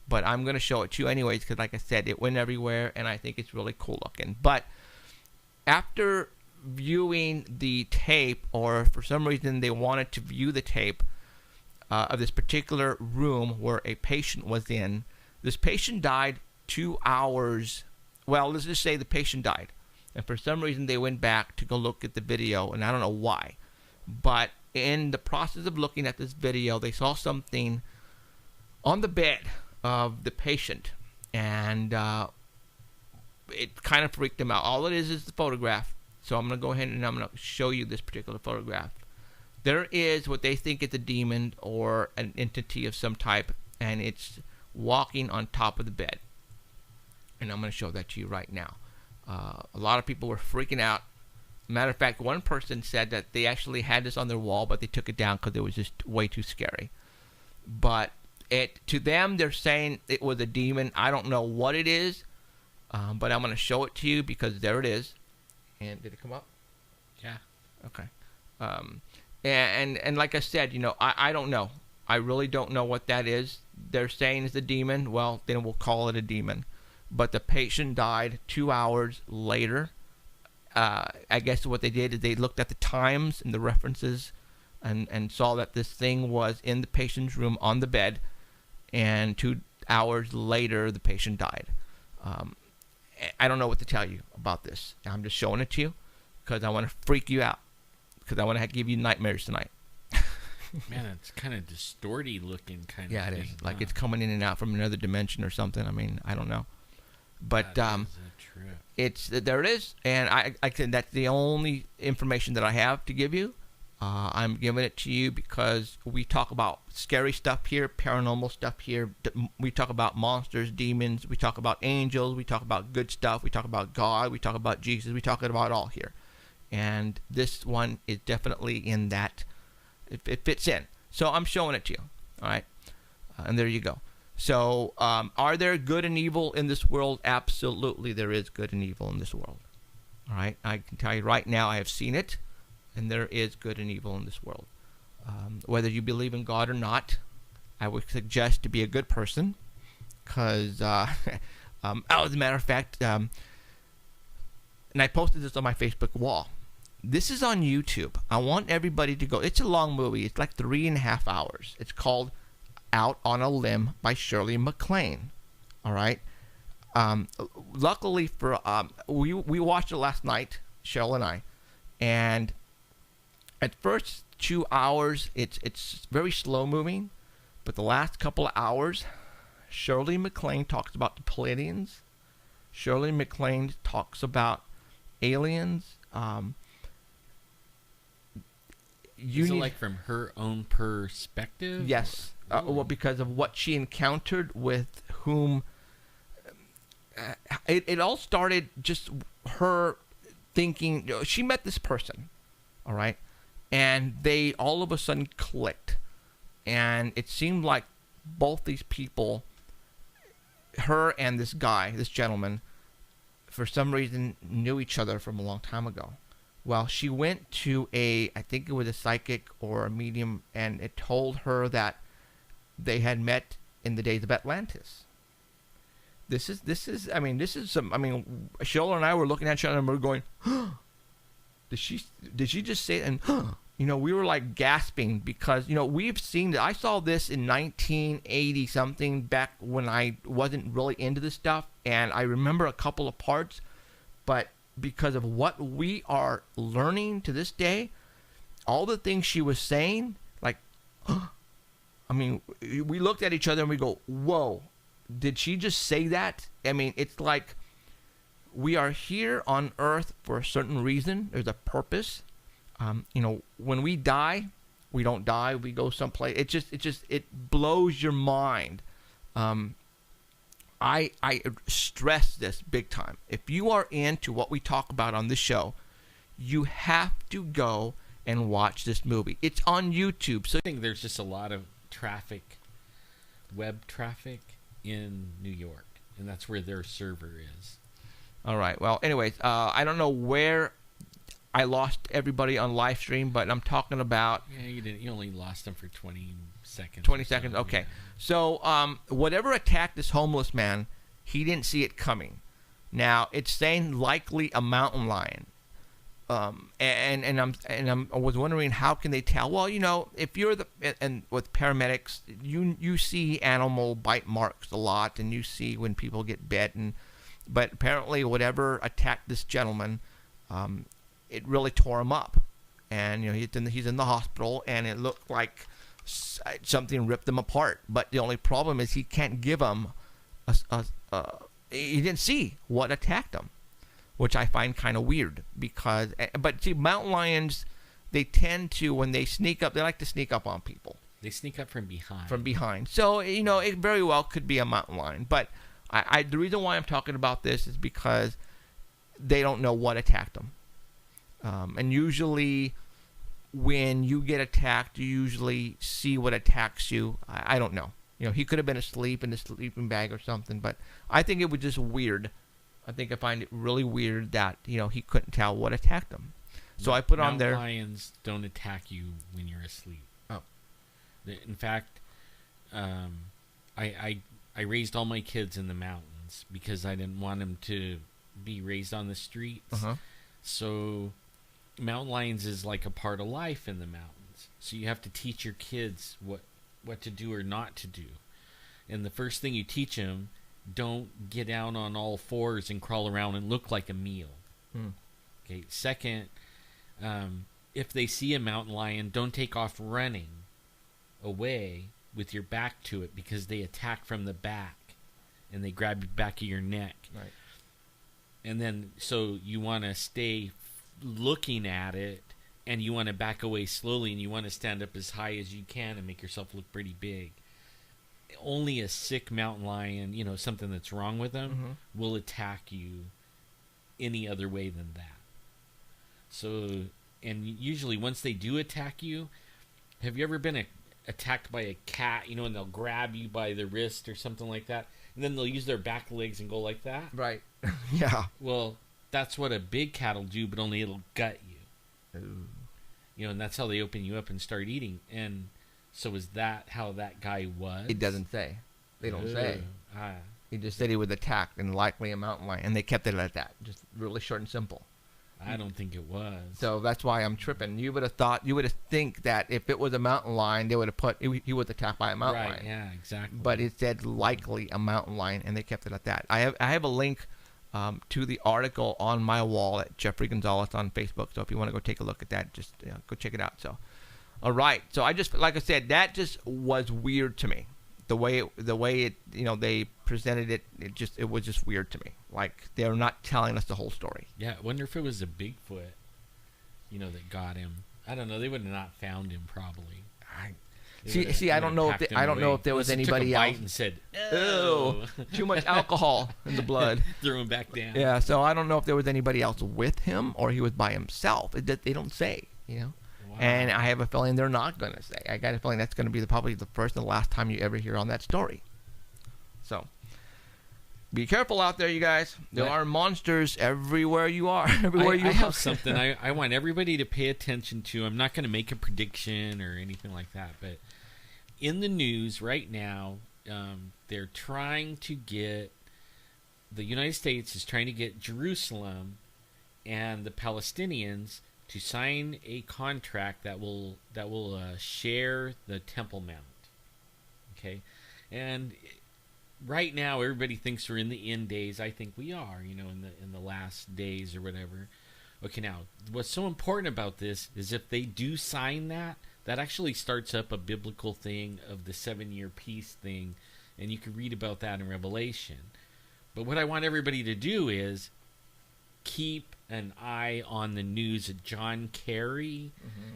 But I'm going to show it to you anyways because, like I said, it went everywhere, and I think it's really cool looking. But after viewing the tape, or for some reason they wanted to view the tape of this particular room where a patient was in, this patient died 2 hours. Well, let's just say the patient died. And for some reason, they went back to go look at the video, and I don't know why. But in the process of looking at this video, they saw something on the bed of the patient, and it kind of freaked them out. All it is the photograph. So I'm going to go ahead and I'm going to show you this particular photograph. There is what they think is a demon or an entity of some type, and it's walking on top of the bed. And I'm going to show that to you right now. A lot of people were freaking out. Matter of fact, one person said that they actually had this on their wall, but they took it down because it was just way too scary. But to them, they're saying it was a demon. I don't know what it is, but I'm going to show it to you because there it is. And did it come up? Yeah. Okay. And like I said, I don't know. I really don't know what that is. They're saying it's a demon. Well, then we'll call it a demon. But the patient died 2 hours later. I guess what they did is they looked at the times and the references and saw that this thing was in the patient's room on the bed. And 2 hours later, the patient died. I don't know what to tell you about this. I'm just showing it to you because I want to freak you out. Because I want to give you nightmares tonight. Man, it's kind of distorted looking kind of thing. Yeah, it is. Like it's coming in and out from another dimension or something. I mean, I don't know. But that is a trip. there it is. And I said that's the only information that I have to give you. I'm giving it to you because we talk about scary stuff here, paranormal stuff here. We talk about monsters, demons. We talk about angels. We talk about good stuff. We talk about God. We talk about Jesus. We talk about it all here. And this one is definitely in that It fits in. So I'm showing it to you. All right, and there you go. So are there good and evil in this world? Absolutely, there is good and evil in this world. All right, I can tell you right now, I have seen it, and there is good and evil in this world. Whether you believe in God or not, I would suggest to be a good person, because, as a matter of fact, and I posted this on my Facebook wall. This is on YouTube. I want everybody to go. It's a long movie. It's like 3.5 hours. It's called Out on a Limb by Shirley MacLaine. All right. Luckily for we watched it last night, Cheryl and I, and at first 2 hours it's very slow moving, but the last couple of hours, Shirley MacLaine talks about the Pleiadians. Shirley MacLaine talks about aliens. Is it like from her own perspective? Yes. Well, because of what she encountered with whom. It all started just her thinking. She met this person, all right, and they all of a sudden clicked, and it seemed like both these people, her and this guy, this gentleman, for some reason knew each other from a long time ago. Well, she went to I think it was a psychic or a medium, and it told her that they had met in the days of Atlantis. This is some, Sheila and I were looking at each other and we were going, huh, did she just say it? And, huh, we were like gasping because, we've seen it. I saw this in 1980 something, back when I wasn't really into this stuff. And I remember a couple of parts, but because of what we are learning to this day, all the things she was saying, like, huh, we looked at each other and we go, whoa. Did she just say that? It's like we are here on Earth for a certain reason. There's a purpose. When we die, we don't die. We go someplace. It blows your mind. I stress this big time. If you are into what we talk about on this show, you have to go and watch this movie. It's on YouTube. So I think there's just a lot of web traffic in New York, and that's where their server is. All right. Well, anyways, I don't know where I lost everybody on live stream, but I'm talking about. Yeah, you didn't. You only lost them for 20 seconds. 20 seconds. Okay. Yeah. So, whatever attacked this homeless man, he didn't see it coming. Now it's saying likely a mountain lion. I was wondering, how can they tell? Well, if you're with paramedics, you see animal bite marks a lot, and you see when people get bit, but apparently whatever attacked this gentleman, it really tore him up, and he's in the hospital, and it looked like something ripped him apart. But the only problem is he can't give him he didn't see what attacked him, which I find kind of weird but see, mountain lions, they tend to, when they sneak up, they like to sneak up on people. They sneak up from behind. So, it very well could be a mountain lion. But the reason why I'm talking about this is because they don't know what attacked them. And usually when you get attacked, you usually see what attacks you. I don't know. He could have been asleep in a sleeping bag or something, but I think it was just weird. I think I find it really weird that, he couldn't tell what attacked him. So I put on there. Lions don't attack you when you're asleep. Oh. In fact, I raised all my kids in the mountains because I didn't want them to be raised on the streets. Uh-huh. So mountain lions is like a part of life in the mountains. So you have to teach your kids what to do or not to do. And the first thing you teach them, don't get down on all fours and crawl around and look like a meal. Okay. Second, if they see a mountain lion, don't take off running away with your back to it, because they attack from the back and they grab the back of your neck. Right. And then, so you want to stay looking at it, and you want to back away slowly, and you want to stand up as high as you can and make yourself look pretty big. Only a sick mountain lion, something that's wrong with them, will attack you any other way than that. So, and usually once they do attack you, have you ever been attacked by a cat, and they'll grab you by the wrist or something like that, and then they'll use their back legs and go like that? Right. Yeah. Well, that's what a big cat will do, but only it'll gut you. Ooh. And that's how they open you up and start eating. And so is that how that guy was? It doesn't say. They don't say. Ah. He just said he was attacked and likely a mountain lion, and they kept it at that. Just really short and simple. I don't think it was. So that's why I'm tripping. You would have think that if it was a mountain lion, they would have put he was attacked by a mountain lion. Right, yeah, exactly. But it said likely a mountain lion, and they kept it at that. I have a link to the article on my wall at Jeffrey Gonzalez on Facebook. So if you want to go take a look at that, just go check it out. So, all right. So like I said, that just was weird to me. The way it they presented it, it was just weird to me. Like they're not telling us the whole story. Yeah, I wonder if it was a Bigfoot, that got him. I don't know. They would have not found him probably. I don't know if there was anybody else. And said, "Oh, too much alcohol in the blood." Threw him back down. Yeah, so I don't know if there was anybody else with him or he was by himself. They don't say, Wow. And I have a feeling they're not going to say. I got a feeling that's going to be probably the first and last time you ever hear on that story. So, be careful out there, you guys. There are monsters everywhere you are. I have something I want everybody to pay attention to. I'm not going to make a prediction or anything like that, but in the news right now, they're trying to get, the United States is trying to get Jerusalem and the Palestinians to sign a contract that will share the Temple Mount. Okay, and right now everybody thinks we're in the end days. I think we are, in the last days or whatever. Okay, now what's so important about this is if they do sign that actually starts up a biblical thing of the 7-year peace thing, and you can read about that in Revelation. But what I want everybody to do is keep an eye on the news of John Kerry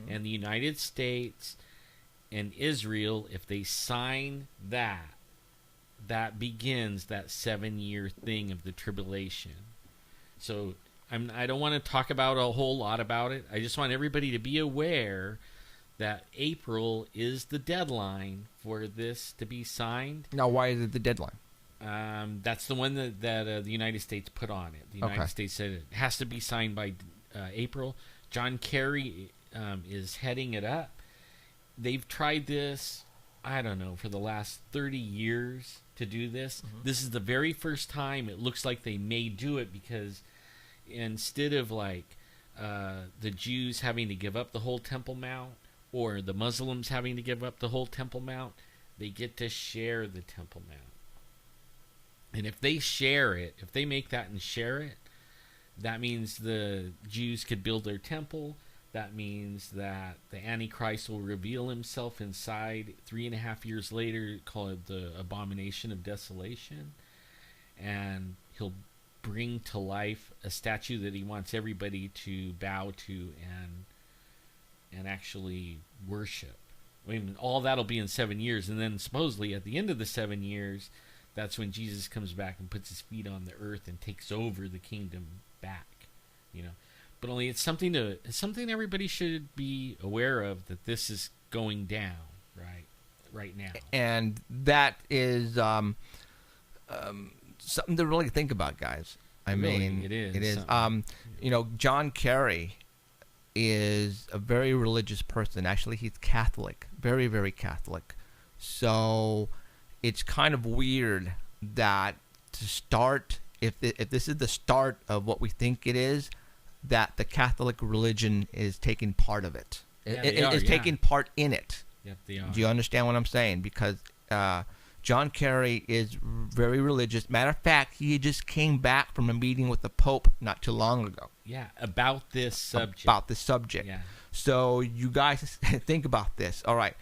and the United States and Israel. If they sign that begins that 7-year thing of the tribulation. So I don't want to talk about a whole lot about it. I just want everybody to be aware that April is the deadline for this to be signed. Now, why is it the deadline? That's the one that the United States put on it. The United States said it has to be signed by April. John Kerry is heading it up. They've tried this, I don't know, for the last 30 years to do this. This is the very first time it looks like they may do it, because instead of the Jews having to give up the whole Temple Mount or the Muslims having to give up the whole Temple Mount, they get to share the Temple Mount. And if they share it, if they make that and share it, that means the Jews could build their temple. That means that the Antichrist will reveal himself inside 3.5 years later, call it the Abomination of Desolation. And he'll bring to life a statue that he wants everybody to bow to and actually worship. I mean, all that'll be in 7 years. And then supposedly at the end of the 7 years, that's when Jesus comes back and puts his feet on the earth and takes over the kingdom back, But only it's something everybody should be aware of, that this is going down right now. And that is something to really think about, guys. I mean, it is. It is. John Kerry is a very religious person. Actually, he's Catholic, very, very Catholic. So it's kind of weird that to start, if this is the start of what we think it is, that the Catholic religion is taking part of it. Taking part in it. Yep, they are. Do you understand what I'm saying? Because John Kerry is very religious. Matter of fact, he just came back from a meeting with the Pope not too long ago. Yeah, about this subject. Yeah. So you guys think about this. All right.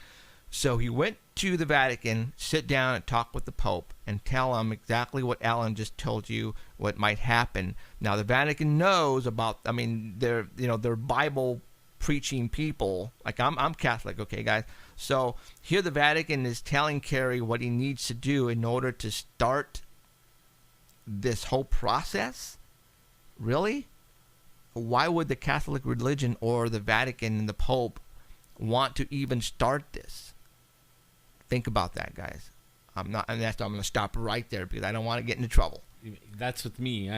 So he went to the Vatican, sit down and talk with the Pope and tell him exactly what Alan just told you, what might happen. Now the Vatican knows about, they're Bible preaching people. Like I'm Catholic, okay, guys. So here the Vatican is telling Kerry what he needs to do in order to start this whole process. Really? Why would the Catholic religion or the Vatican and the Pope want to even start this. Think about that, guys. I'm going to stop right there because I don't want to get into trouble. That's with me.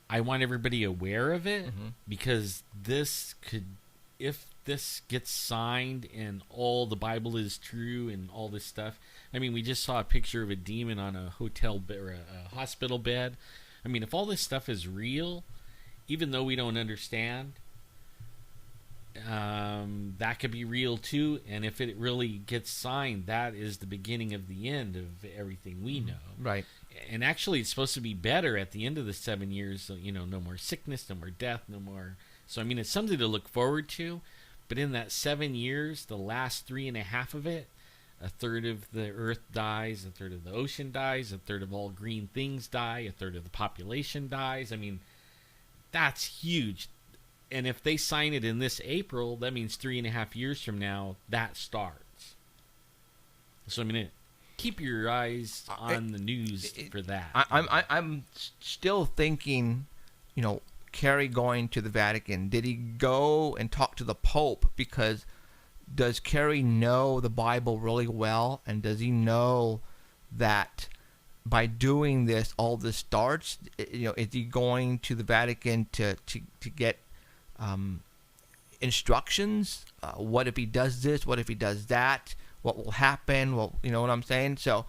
I want everybody aware of it, because this could, if this gets signed and all the Bible is true and all this stuff. I mean, we just saw a picture of a demon on a hotel bed or a hospital bed. I mean, if all this stuff is real, even though we don't understand, that could be real too. And if it really gets signed, that is the beginning of the end of everything we know. Right. And actually, it's supposed to be better at the end of the 7 years. So, no more sickness, no more death, no more. So, I mean, it's something to look forward to. But in that 7 years, the last 3.5 of it, a third of the earth dies, a third of the ocean dies, a third of all green things die, a third of the population dies. I mean, that's huge. And if they sign it in this April, that means 3.5 years from now, that starts. So, I mean, keep your eyes on the news for that. I'm still thinking, Kerry going to the Vatican. Did he go and talk to the Pope? Because does Kerry know the Bible really well? And does he know that by doing this, all this starts? Is he going to the Vatican to get instructions? What if he does this? What if he does that? What will happen? Well, you know what I'm saying? So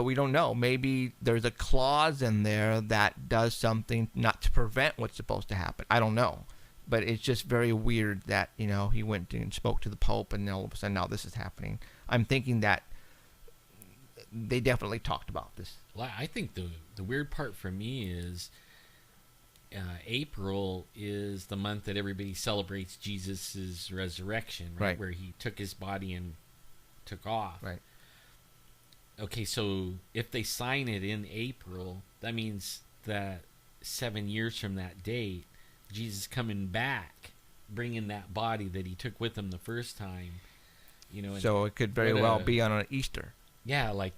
we don't know. Maybe there's a clause in there that does something not to prevent what's supposed to happen. I don't know. But it's just very weird that, he went and spoke to the Pope and all of a sudden now this is happening. I'm thinking that they definitely talked about this. Well, I think the weird part for me is April is the month that everybody celebrates Jesus' resurrection, right? Where he took his body and took off. Right. Okay, so if they sign it in April, that means that 7 years from that date, Jesus coming back, bringing that body that he took with him the first time. So it could very well be on an Easter. Yeah, like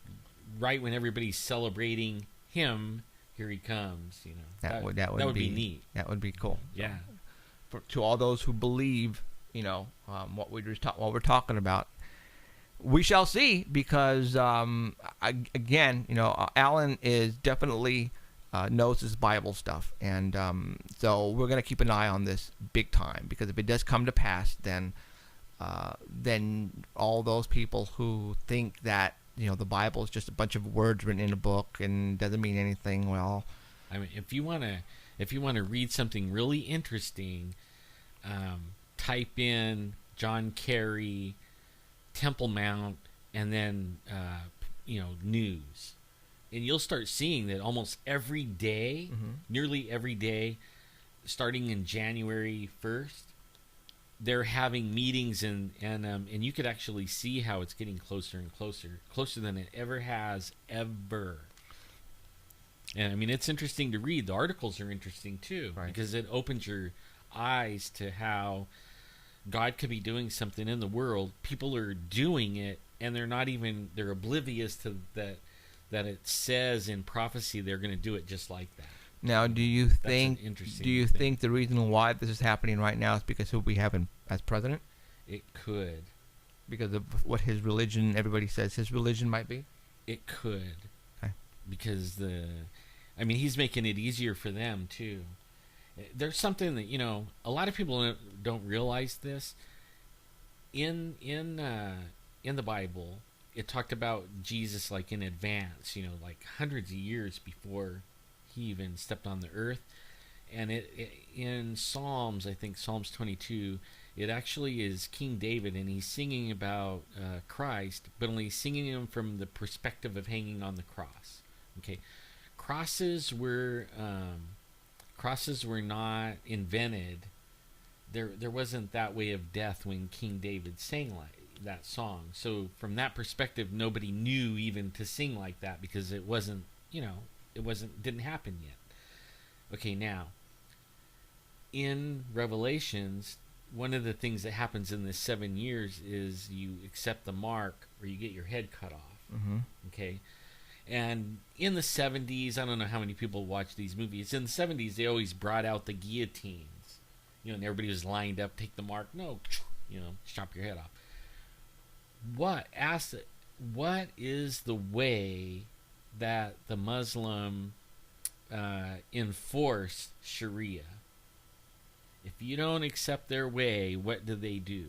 right when everybody's celebrating him, here he comes. That would be neat. That would be cool. Yeah. To all those who believe, what we're talking about. We shall see, because again, Alan is definitely knows his Bible stuff, and so we're going to keep an eye on this big time, because if it does come to pass, then all those people who think that the Bible is just a bunch of words written in a book and doesn't mean anything, well, I mean, if you want to read something really interesting, type in John Kerry, Temple Mount, and then news, and you'll start seeing that almost every day, nearly every day, starting in January 1st, they're having meetings, and you could actually see how it's getting closer and closer than it ever has ever. And I mean, it's interesting to read. The articles are interesting too, right? Because it opens your eyes to how God could be doing something in the world. People are doing it, and they're oblivious to that it says in prophecy they're going to do it just like that. Now, do you think the reason why this is happening right now is because who we have as president? It could. Because of what his religion, everybody says his religion might be? It could. Okay. Because he's making it easier for them too. There's something that, a lot of people don't realize this. In the Bible, it talked about Jesus like in advance, like hundreds of years before he even stepped on the earth. And it in Psalms, I think Psalms 22, it actually is King David, and he's singing about Christ, but only singing him from the perspective of hanging on the cross. Okay, crosses were not invented. There wasn't that way of death when King David sang like that song. So from that perspective, nobody knew even to sing like that, because it wasn't, didn't happen yet. Okay, now in Revelations, one of the things that happens in this 7 years is you accept the mark, or you get your head cut off. Mm-hmm. Okay. And in the 70s, I don't know how many people watch these movies. In the 70s, they always brought out the guillotines. And everybody was lined up, take the mark. No, chop your head off. What is the way that the Muslim enforce Sharia? If you don't accept their way, what do?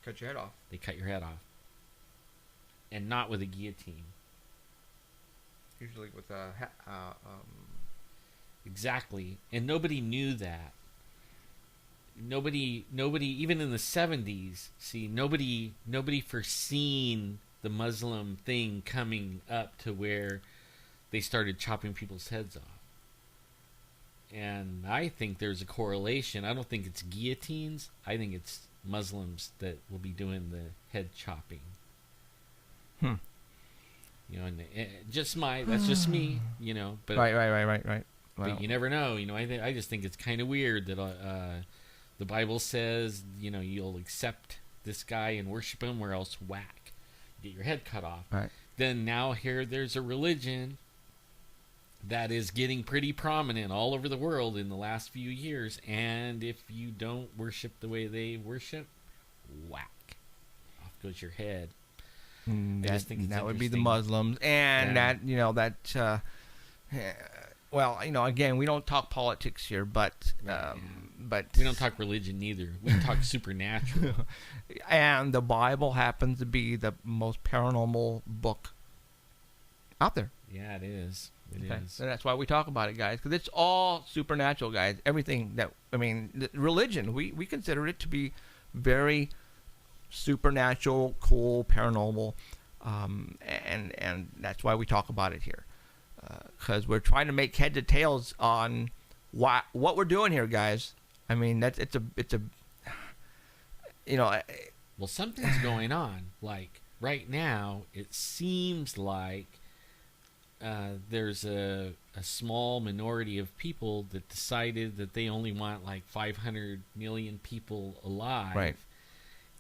Cut your head off. They cut your head off. And not with a guillotine. Usually with a... Exactly. And nobody knew that. Nobody, even in the 70s, nobody foreseen the Muslim thing coming up to where they started chopping people's heads off. And I think there's a correlation. I don't think it's guillotines. I think it's Muslims that will be doing the head chopping. And that's just me, But Right. Well, but you never know, I just think it's kind of weird that the Bible says, you'll accept this guy and worship him, or else whack, get your head cut off. Right. Then now there's a religion that is getting pretty prominent all over the world in the last few years, and if you don't worship the way they worship, whack, off goes your head. That would be the Muslims, and well, again, we don't talk politics here, but we don't talk religion either. We talk supernatural. And the Bible happens to be the most paranormal book out there. Yeah, it is. It is. So that's why we talk about it, guys, because it's all supernatural, guys. Everything religion, we consider it to be very supernatural, cool, paranormal, and that's why we talk about it here, because we're trying to make heads or tails on what we're doing here, guys. I mean, it's a well, something's going on. Like right now, it seems like there's a small minority of people that decided that they only want like 500 million people alive. Right.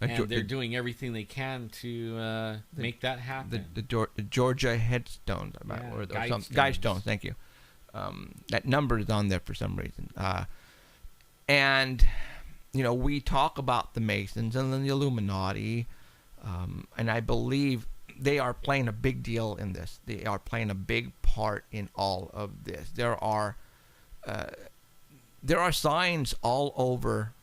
And they're doing everything they can to make that happen. The Georgia headstones, or Guidestones. Thank you. That number is on there for some reason. And we talk about the Masons and then the Illuminati, and I believe they are playing a big deal in this. They are playing a big part in all of this. There are signs all over.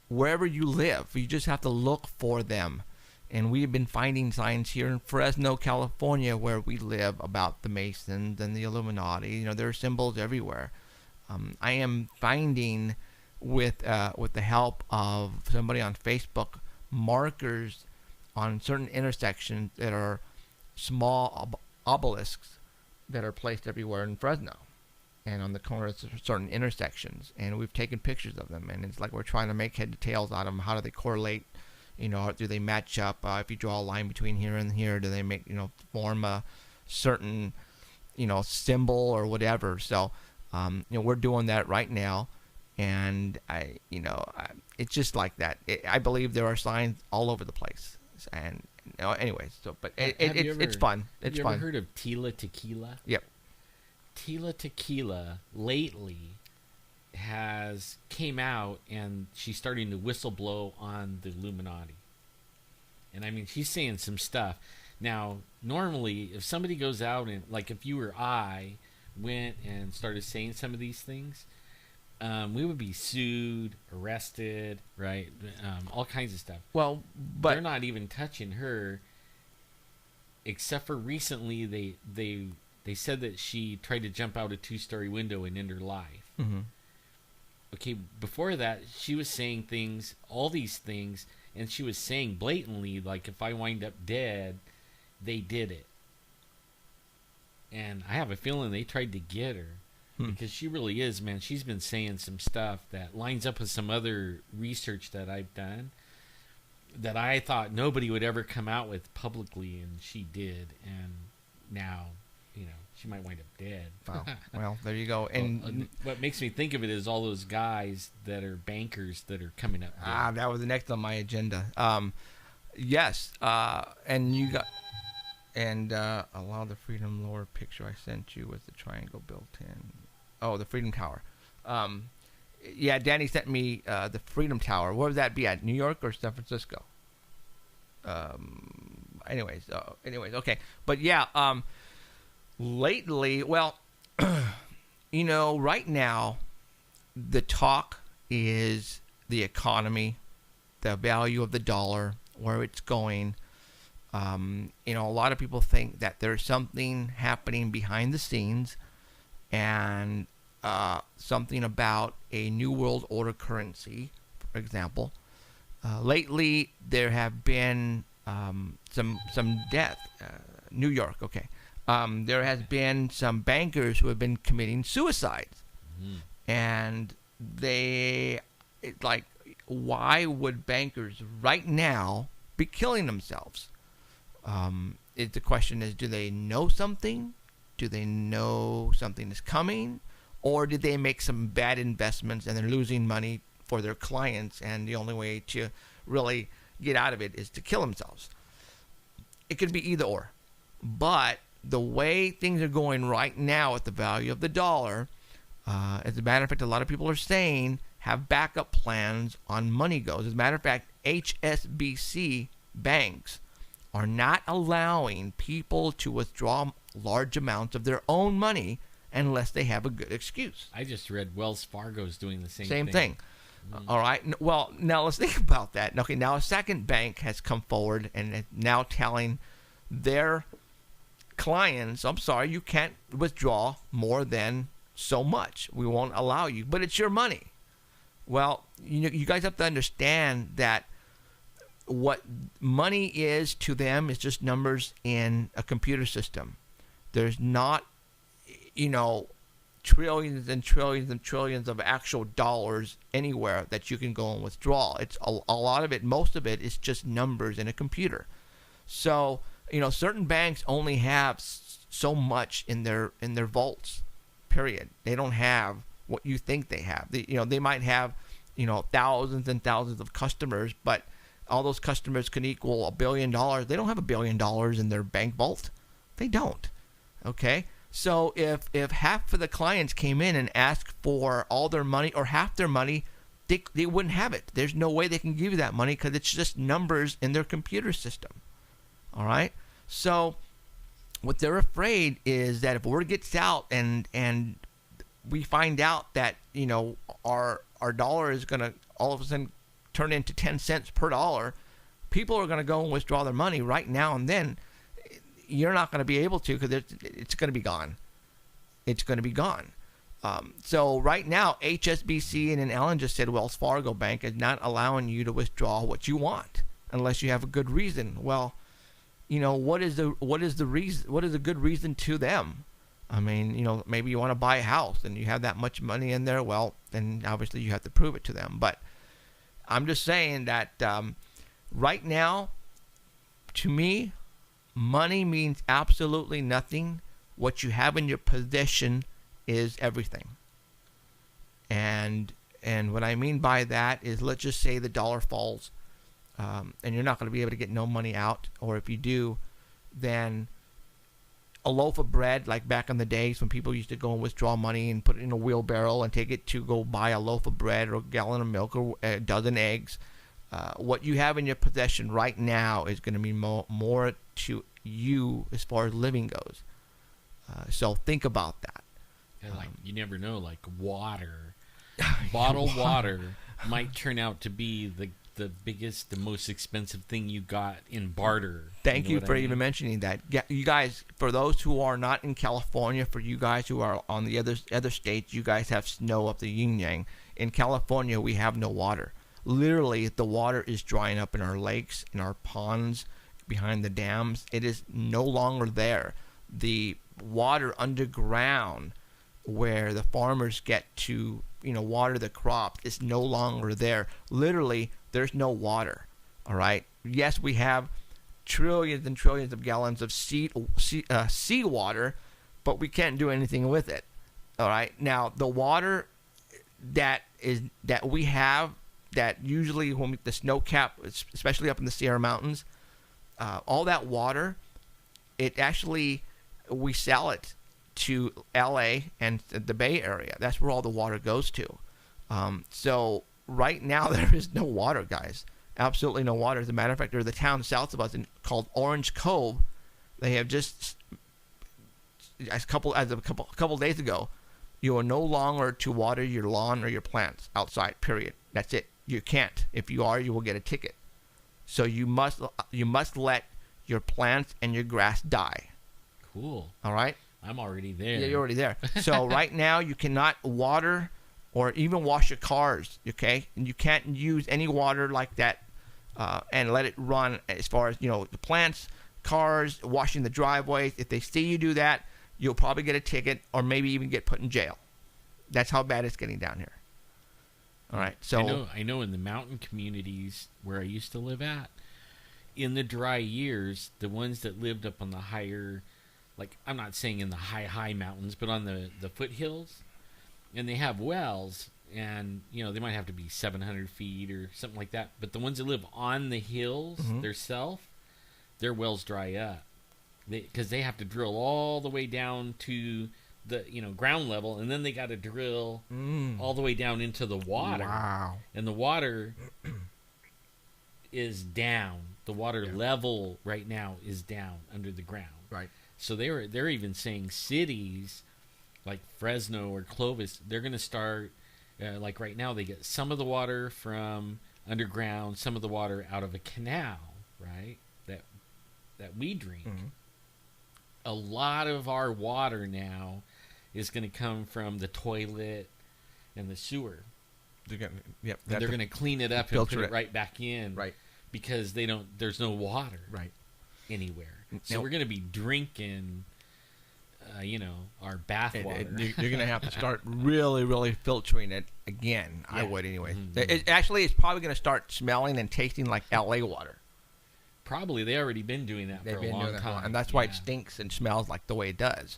Wherever you live, you just have to look for them. And we've been finding signs here in Fresno, California, where we live, about the Masons and the Illuminati. There are symbols everywhere. I am finding, with the help of somebody on Facebook, markers on certain intersections that are small obelisks that are placed everywhere in Fresno and on the corners of certain intersections, and we've taken pictures of them, and it's like we're trying to make head to tails out of them. How do they correlate? Do they match up? If you draw a line between here and here, do they make form a certain symbol or whatever? So we're doing that right now, and it's just like that. I believe there are signs all over the place, and anyways. So, but it's fun. It's fun. Have you ever heard of Tila Tequila? Yep. Tila Tequila lately came out, and she's starting to whistleblow on the Illuminati. And I mean, she's saying some stuff. Now, normally, if somebody goes out and, like, if you or I went and started saying some of these things, we would be sued, arrested, right? All kinds of stuff. Well, but they're not even touching her, except for recently they said that she tried to jump out a 2-story window and end her life. Mm-hmm. Okay, before that, she was saying things, all these things, and she was saying blatantly, like, if I wind up dead, they did it. And I have a feeling they tried to get her, because she really is, man. She's been saying some stuff that lines up with some other research that I've done that I thought nobody would ever come out with publicly, and she did, and now... she might wind up dead. Wow. Well, there you go. And what makes me think of it is all those guys that are bankers that are coming up dead. That was the next on my agenda. Yes. And you got... And allow the Freedom Lord picture I sent you with the triangle built in. Oh, the Freedom Tower. Yeah, Danny sent me the Freedom Tower. Where would that be at? New York or San Francisco? Anyways, okay. But yeah, lately, well, right now, the talk is the economy, the value of the dollar, where it's going. A lot of people think that there's something happening behind the scenes, and something about a new world order currency, for example. Lately, there have been some death. New York, okay. There has been some bankers who have been committing suicides, and why would bankers right now be killing themselves? The question is, do they know something? Do they know something is coming? Or did they make some bad investments and they're losing money for their clients, and the only way to really get out of it is to kill themselves? It could be either or. But the way things are going right now with the value of the dollar, as a matter of fact, a lot of people are saying have backup plans on money goes. As a matter of fact, HSBC banks are not allowing people to withdraw large amounts of their own money unless they have a good excuse. I just read Wells Fargo's doing the same thing. All right. Well, now let's think about that. Okay, now a second bank has come forward and is now telling their clients, I'm sorry, you can't withdraw more than so much. We won't allow you, but it's your money. Well, you guys have to understand that what money is to them is just numbers in a computer system. There's not, trillions and trillions and trillions of actual dollars anywhere that you can go and withdraw. It's a lot of it, most of it is just numbers in a computer. So, certain banks only have so much in their vaults, period. They don't have what you think they have. They might have, thousands and thousands of customers, but all those customers can equal $1 billion. They don't have $1 billion in their bank vault. They don't. Okay? So if half of the clients came in and asked for all their money or half their money, they wouldn't have it. There's no way they can give you that money because it's just numbers in their computer system. All right? So what they're afraid is that if word gets out and we find out that, our dollar is going to all of a sudden turn into 10 cents per dollar, people are going to go and withdraw their money right now and then. You're not going to be able to because it's going to be gone. It's going to be gone. So right now, HSBC and then Ellen just said Wells Fargo Bank is not allowing you to withdraw what you want unless you have a good reason. Well, what is the reason? What is a good reason to them? I mean, maybe you want to buy a house and you have that much money in there. Well, then obviously you have to prove it to them. But I'm just saying that right now, to me, money means absolutely nothing. What you have in your possession is everything. And what I mean by that is, let's just say the dollar falls, and you're not going to be able to get no money out. Or if you do, then a loaf of bread, like back in the days when people used to go and withdraw money and put it in a wheelbarrow and take it to go buy a loaf of bread or a gallon of milk or a dozen eggs. What you have in your possession right now is going to mean more to you as far as living goes. So think about that. And you never know, water. Bottled water might turn out to be the biggest, the most expensive thing you got in barter. Thank you for even mentioning that. You guys, for those who are not in California, for you guys who are on the other states, you guys have snow up the yin yang. In California, we have no water. Literally, the water is drying up in our lakes, in our ponds, behind the dams. It is no longer there. The water underground where the farmers get to, water the crops is no longer there. Literally, there's no water. All right. Yes, we have trillions and trillions of gallons of sea water, but we can't do anything with it. All right. Now, the water that we have, that usually when the snow cap, especially up in the Sierra Mountains, all that water, it actually, we sell it to LA and the Bay Area. That's where all the water goes to. So right now there is no water, guys. Absolutely no water. As a matter of fact, there's the town south of us called Orange Cove. They have just a couple days ago, you are no longer to water your lawn or your plants outside. Period. That's it. You can't. If you are, you will get a ticket. So you must let your plants and your grass die. Cool. All right. I'm already there. Yeah, you're already there. So right now you cannot water or even wash your cars. Okay, and you can't use any water like that and let it run. As far as the plants, cars, washing the driveways. If they see you do that, you'll probably get a ticket or maybe even get put in jail. That's how bad it's getting down here. All right. So I know in the mountain communities where I used to live at, in the dry years, the ones that lived up on the higher, like I'm not saying in the high mountains, but on the foothills, and they have wells, and they might have to be 700 feet or something like that. But the ones that live on the hills themselves, their wells dry up, because they have to drill all the way down to the ground level, and then they got to drill all the way down into the water. Wow. And the water is down. The water level right now is down under the ground. Right. So they're even saying cities like Fresno or Clovis, they're going to start like right now they get some of the water from underground, some of the water out of a canal, right? That we drink. Mm-hmm. A lot of our water now is going to come from the toilet and the sewer. They're going to clean it up and put it right back in, right? Because there's no water, right, anywhere. So we're going to be drinking, our bath water. You're going to have to start really, really filtering it again. Yeah. I would anyway. Mm-hmm. It's probably going to start smelling and tasting like LA water. Probably they already been doing that for a long time, and that's why it stinks and smells like the way it does.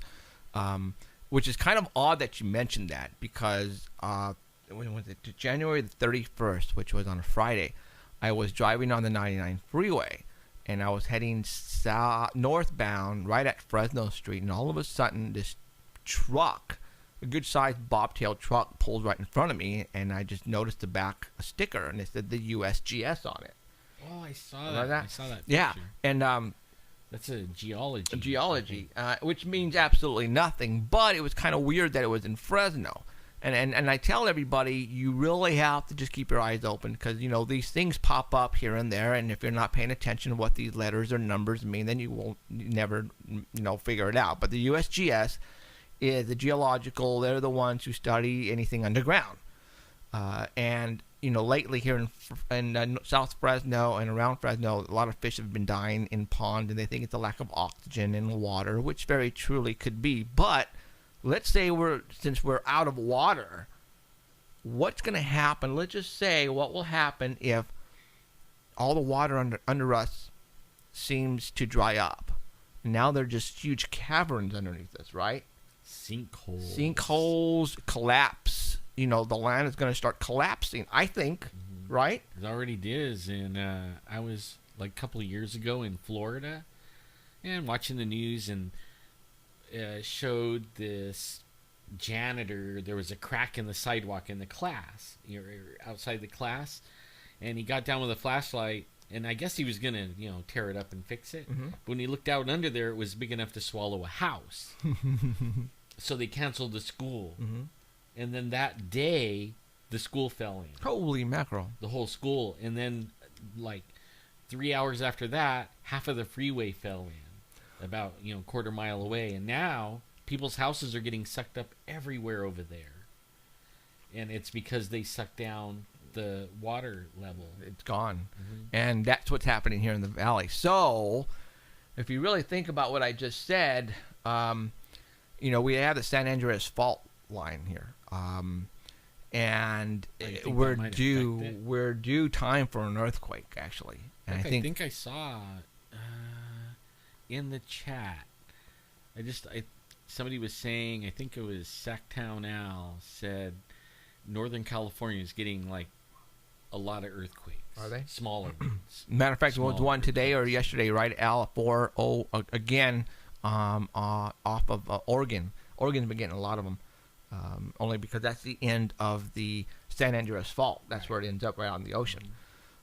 Which is kind of odd that you mentioned that, because when was it? January the 31st, which was on a Friday, I was driving on the 99 freeway, and I was heading northbound right at Fresno Street, and all of a sudden this truck, a good-sized bobtail truck, pulled right in front of me, and I just noticed the back a sticker, and it said the USGS on it. Oh, I saw that. I saw that picture. Yeah, and that's a geology. Which means absolutely nothing. But it was kind of weird that it was in Fresno. And I tell everybody, you really have to just keep your eyes open, because these things pop up here and there, and if you're not paying attention to what these letters or numbers mean, then you never figure it out. But the USGS is the geological. They're the ones who study anything underground. And lately here in South Fresno and around Fresno, a lot of fish have been dying in ponds, and they think it's a lack of oxygen in the water, which very truly could be. But let's say since we're out of water, what's going to happen? Let's just say what will happen if all the water under us seems to dry up. Now they're just huge caverns underneath us, right? Sinkholes collapse. The land is going to start collapsing, I think, right? It already is. And I was like a couple of years ago in Florida and watching the news, and showed this janitor. There was a crack in the sidewalk in the class, outside the class, and he got down with a flashlight, and I guess he was going to, tear it up and fix it. Mm-hmm. But when he looked out under there, it was big enough to swallow a house. So they canceled the school. Mm-hmm. And then that day, the school fell in. Holy mackerel. The whole school. And then, 3 hours after that, half of the freeway fell in, about, quarter mile away. And now, people's houses are getting sucked up everywhere over there. And it's because they sucked down the water level. It's gone. Mm-hmm. And that's what's happening here in the valley. So, if you really think about what I just said, we have the San Andreas Fault line here. And we're due time for an earthquake, actually. And I think I saw in the chat. Somebody was saying, I think it was Sacktown Al said, Northern California is getting a lot of earthquakes. Are they? Smaller ones. Matter of fact, there was one today or yesterday, right, Al? 4-0 again, off of Oregon. Oregon's been getting a lot of them. only because that's the end of the San Andreas Fault. That's where it ends up, right on the ocean.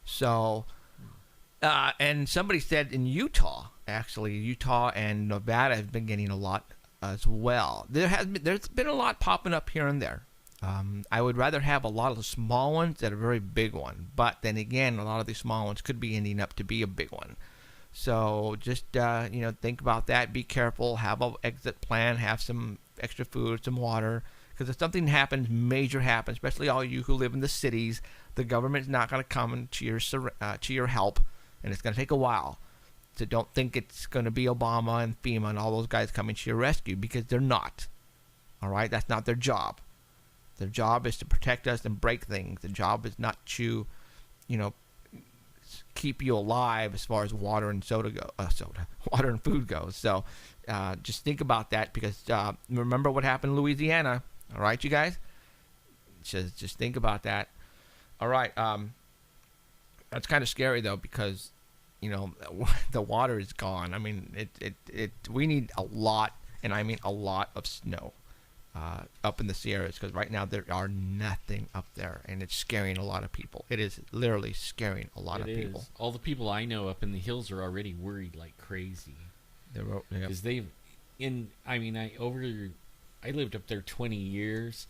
So, and somebody said in Utah, actually, Utah and Nevada have been getting a lot as well. There's been a lot popping up here and there. I would rather have a lot of the small ones than a very big one. But then again, a lot of these small ones could be ending up to be a big one. So just, think about that. Be careful. Have an exit plan. Have some extra food, some water. Because if something happens, major happens, especially all you who live in the cities, the government's not going to come to your help. And it's going to take a while. So don't think it's going to be Obama and FEMA and all those guys coming to your rescue, because they're not. All right? That's not their job. Their job is to protect us and break things. The job is not to, keep you alive as far as water and water and food goes. So just think about that, because remember what happened in Louisiana. All right, you guys? Just think about that. All right. That's kind of scary, though, because, the water is gone. I mean, we need a lot, and I mean a lot of snow up in the Sierras, because right now there are nothing up there, and it's scaring a lot of people. It is literally scaring a lot of people. All the people I know up in the hills are already worried like crazy. Because I lived up there 20 years,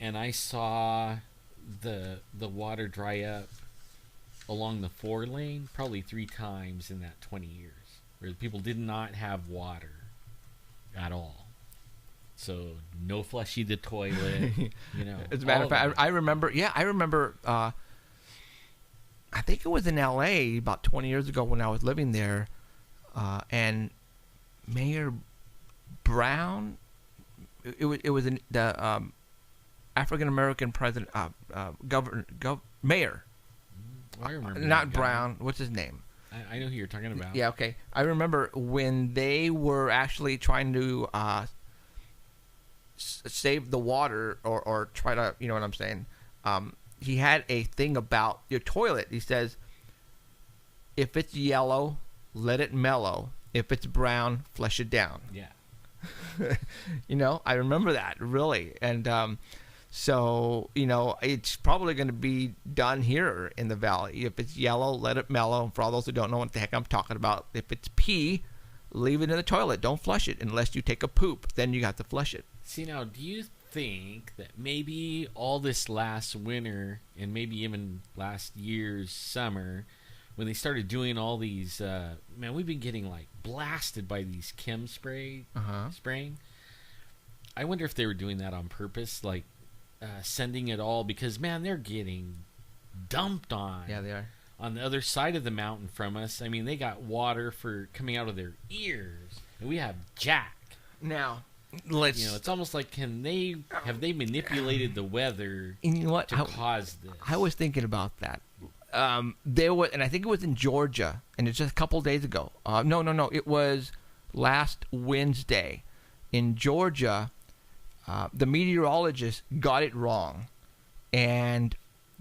and I saw the water dry up along the 4-lane probably 3 times in that 20 years, where the people did not have water at all. So no flushing the toilet, As a matter of fact, I remember. I think it was in L.A. about 20 years ago when I was living there, and Mayor Brown. It was the African American president, mayor. I remember. Not Brown. What's his name? I know who you're talking about. Yeah. Okay. I remember when they were actually trying to save the water or try to, you know what I'm saying? He had a thing about your toilet. He says, if it's yellow, let it mellow. If it's brown, flush it down. Yeah. I remember that, really. And so, it's probably going to be done here in the valley. If it's yellow, let it mellow. For all those who don't know what the heck I'm talking about, if it's pee, leave it in the toilet. Don't flush it unless you take a poop. Then you have to flush it. See, now, do you think that maybe all this last winter and maybe even last year's summer, when they started doing all these, we've been getting like blasted by these chem spraying. I wonder if they were doing that on purpose, like sending it all, because they're getting dumped on. Yeah, they are. On the other side of the mountain from us. I mean, they got water for coming out of their ears, and we have jack. Now, it's almost like have they manipulated the weather to cause this? I was thinking about that. There was, and I think it was in Georgia, and it's just a couple days ago. No, it was last Wednesday in Georgia. The meteorologists got it wrong, and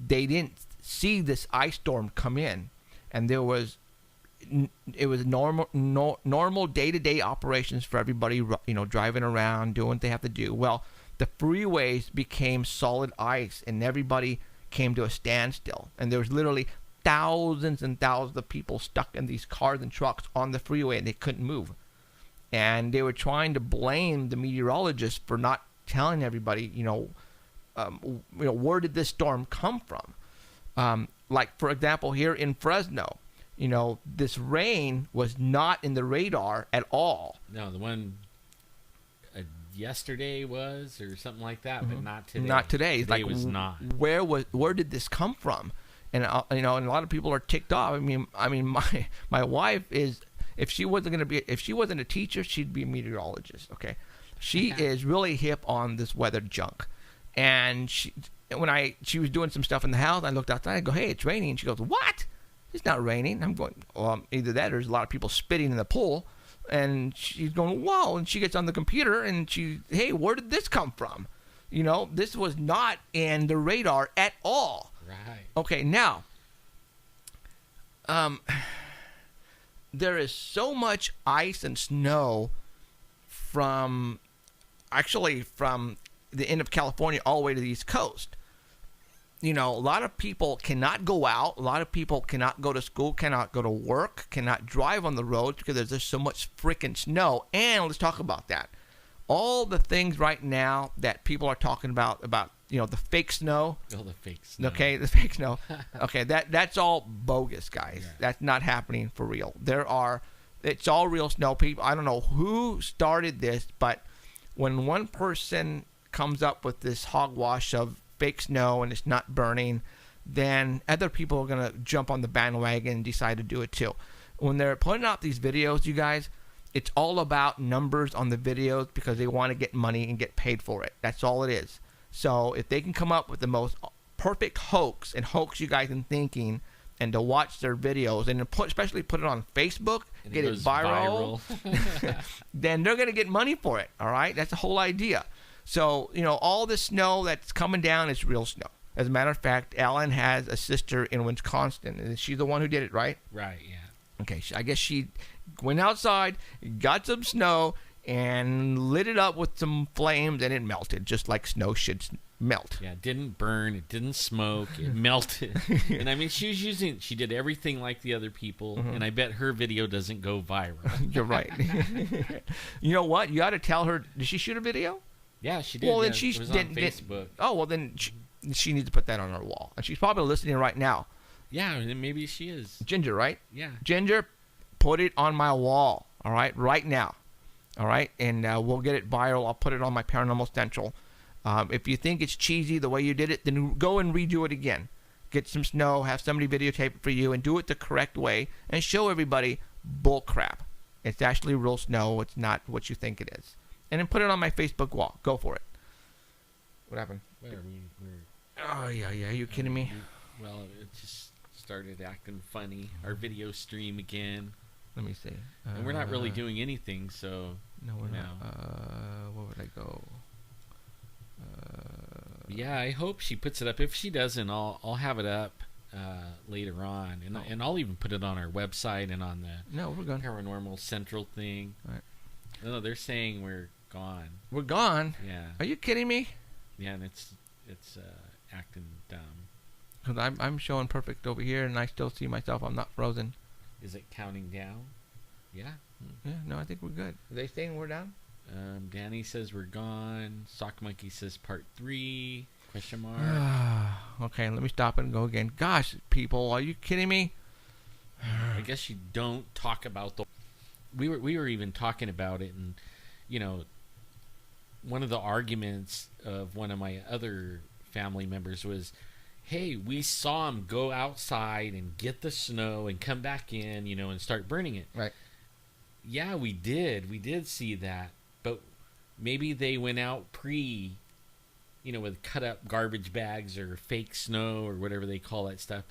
they didn't see this ice storm come in, and it was normal day-to-day operations for everybody, driving around, doing what they have to do. Well, the freeways became solid ice, and everybody came to a standstill, and there was literally thousands and thousands of people stuck in these cars and trucks on the freeway, and they couldn't move. And they were trying to blame the meteorologists for not telling everybody, where did this storm come from? Like, for example, here in Fresno, this rain was not in the radar at all. No, the one yesterday was, or something like that, but not today. Not today. Today was not. Where did this come from? And and a lot of people are ticked off. I mean, my wife is, if she wasn't a teacher, she'd be a meteorologist. Okay, she is really hip on this weather junk. And she was doing some stuff in the house, I looked outside. I go, hey, it's raining. And she goes, what? It's not raining. I'm going, either that or there's a lot of people spitting in the pool. And she's going, whoa. And she gets on the computer and hey, where did this come from? This was not in the radar at all. Right. Okay, now, there is so much ice and snow from the end of California all the way to the East Coast. You know, a lot of people cannot go out. A lot of people cannot go to school, cannot go to work, cannot drive on the roads because there's just so much freaking snow. And let's talk about that. All the things right now that people are talking about, you know, the fake snow. Oh, the fake snow. Okay, the fake snow. Okay, that's all bogus, guys. Yeah. That's not happening for real. It's all real snow. People, I don't know who started this, but when one person comes up with this hogwash of fake snow and it's not burning, then other people are going to jump on the bandwagon and decide to do it too. When they're putting out these videos, you guys, it's all about numbers on the videos because they want to get money and get paid for it. That's all it is. So if they can come up with the most perfect hoax and hoax you guys in thinking and to watch their videos and especially put it on Facebook, and get it viral. Then they're going to get money for it, all right? That's the whole idea. So, you know, all the snow that's coming down is real snow. As a matter of fact, Alan has a sister in Wisconsin, and she's the one who did it, right? Right, yeah. Okay, I guess she went outside, got some snow, and lit it up with some flames, and it melted, just like snow should melt. Yeah, it didn't burn, it didn't smoke, it melted. And I mean, she did everything like the other people, and I bet her video doesn't go viral. You're right. You know what? You ought to tell her, did she shoot a video? Yeah, she did. Well, then it was on Facebook. Then she needs to put that on her wall. And she's probably listening right now. Yeah, maybe she is. Ginger, right? Yeah. Ginger, put it on my wall, all right, right now. All right? And we'll get it viral. I'll put it on my Paranormal Central. If you think it's cheesy the way you did it, then go and redo it again. Get some snow, have somebody videotape it for you, and do it the correct way, and show everybody bull crap. It's actually real snow. It's not what you think it is. And then put it on my Facebook wall. Go for it. What happened? Oh, yeah. Are you kidding me? Well, it just started acting funny. Our video stream again. Let me see. And we're not really doing anything, so... No, we're not. Where would I go? Yeah, I hope she puts it up. If she doesn't, I'll have it up later on. And I'll even put it on our website and on the we're gone. Paranormal Central thing. All right. No, they're saying we're gone. We're gone? Yeah. Are you kidding me? Yeah, and it's acting dumb. Because I'm showing perfect over here, and I still see myself. I'm not frozen. Is it counting down? Yeah. Yeah, no, I think we're good. Are they saying we're down? Danny says we're gone. Sock Monkey says part 3, question mark. Okay, let me stop and go again. Gosh, people, are you kidding me? I guess you don't talk about the... We were even talking about it, and, you know, one of the arguments of one of my other family members was, hey, we saw him go outside and get the snow and come back in, you know, and start burning it. Right. Yeah, we did. We did see that. But maybe they went out with cut up garbage bags or fake snow or whatever they call that stuff.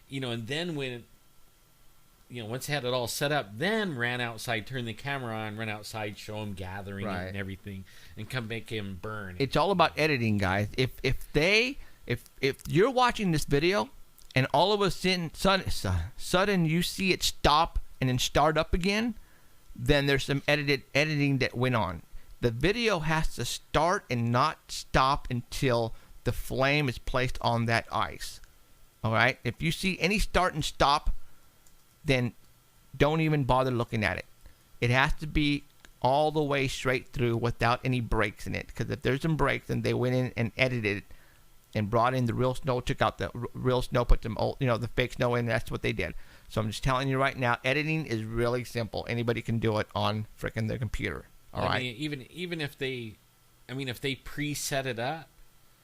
You know, and then when, you know, once they had it all set up, then ran outside, turned the camera on, run outside, show them gathering it and everything, and come back and burn. It's all about editing, guys. If you're watching this video and all of a sudden you see it stop and then start up again, then there's some editing that went on. The video has to start and not stop until the flame is placed on that ice. All right? If you see any start and stop, then don't even bother looking at it. It has to be all the way straight through without any breaks in it. Because if there's some breaks, then they went in and edited it and brought in the real snow, took out the real snow, put some old, the fake snow in. That's what they did. So I'm just telling you right now, editing is really simple. Anybody can do it on frickin' their computer. All right. Even if they preset it up,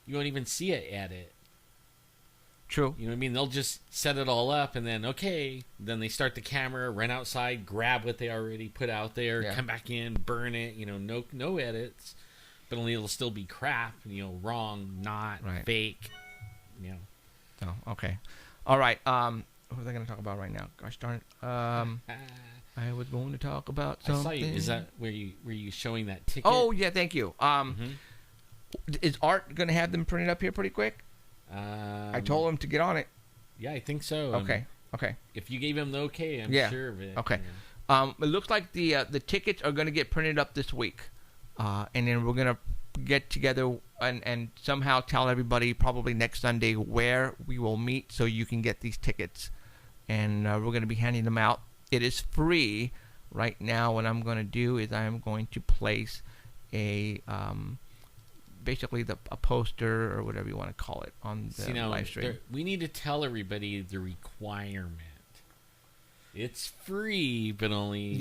you won't even see it edit. True. You know what I mean? They'll just set it all up, and then then they start the camera, run outside, grab what they already put out there, come back in, burn it. You know, no edits, but only it'll still be crap. You know, wrong, not fake. You know. Oh, okay. All right. What was I going to talk about right now? Gosh darn it. I was going to talk about something. I saw you. Is that were you showing that ticket? Oh yeah, thank you. Is Art going to have them printed up here pretty quick? I told him to get on it. Yeah, I think so. Okay. If you gave him the okay, I'm sure of it. Okay. Yeah. It looks like the tickets are going to get printed up this week, and then we're going to get together and somehow tell everybody probably next Sunday where we will meet so you can get these tickets. And we're going to be handing them out. It is free. Right now, what I'm going to do is I'm going to place a basically a poster or whatever you want to call it on the live stream. We need to tell everybody the requirement. It's free, but only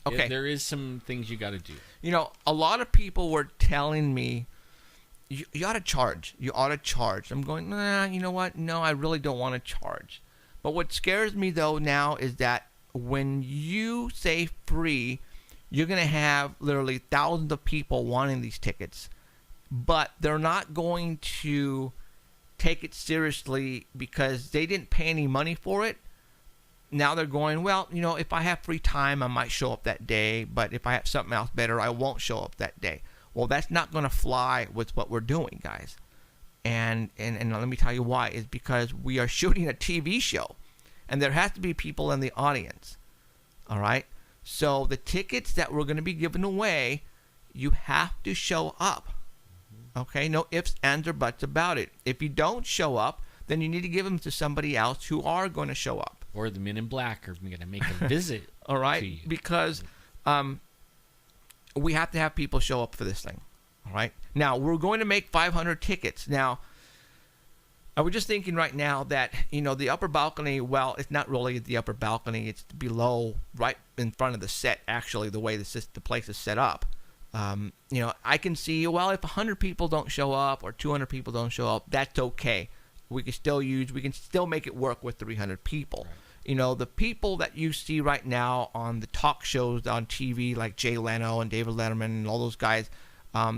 okay. There is some things you got to do. A lot of people were telling me you ought to charge. You ought to charge. I'm going, nah, you know what? No, I really don't want to charge. But what scares me though now is that when you say free, you're going to have literally thousands of people wanting these tickets, but they're not going to take it seriously because they didn't pay any money for it. Now they're going, well, if I have free time, I might show up that day, but if I have something else better, I won't show up that day. Well, that's not going to fly with what we're doing, guys. And let me tell you why. Is because we are shooting a TV show, and there has to be people in the audience. All right? So the tickets that we're going to be giving away, you have to show up. Okay? No ifs, ands, or buts about it. If you don't show up, then you need to give them to somebody else who are going to show up. Or the Men in Black are going to make a visit. All right? To you. Because we have to have people show up for this thing. All right? Now, we're going to make 500 tickets. Now, I was just thinking right now that, the upper balcony, well, it's not really the upper balcony. It's below, right in front of the set, actually, the way the place is set up. I can see, well, if 100 people don't show up or 200 people don't show up, that's okay. We can still make it work with 300 people. Right. The people that you see right now on the talk shows on TV, like Jay Leno and David Letterman and all those guys,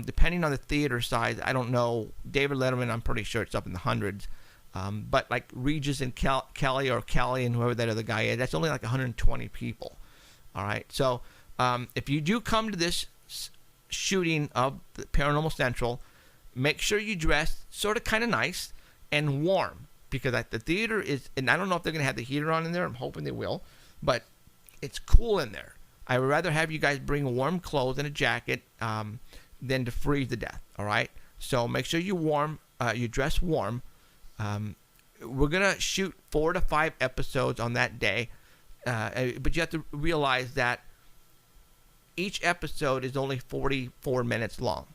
depending on the theater size, I don't know. David Letterman, I'm pretty sure it's up in the hundreds. But like Regis and Kelly and whoever that other guy is, that's only like 120 people. All right. So if you do come to this shooting of the Paranormal Central, make sure you dress sort of kind of nice and warm, because the theater is, and I don't know if they're going to have the heater on in there. I'm hoping they will, but it's cool in there. I would rather have you guys bring warm clothes and a jacket than to freeze to death. All right. So make sure you dress warm. We're going to shoot 4 to 5 episodes on that day. But you have to realize that each episode is only 44 minutes long.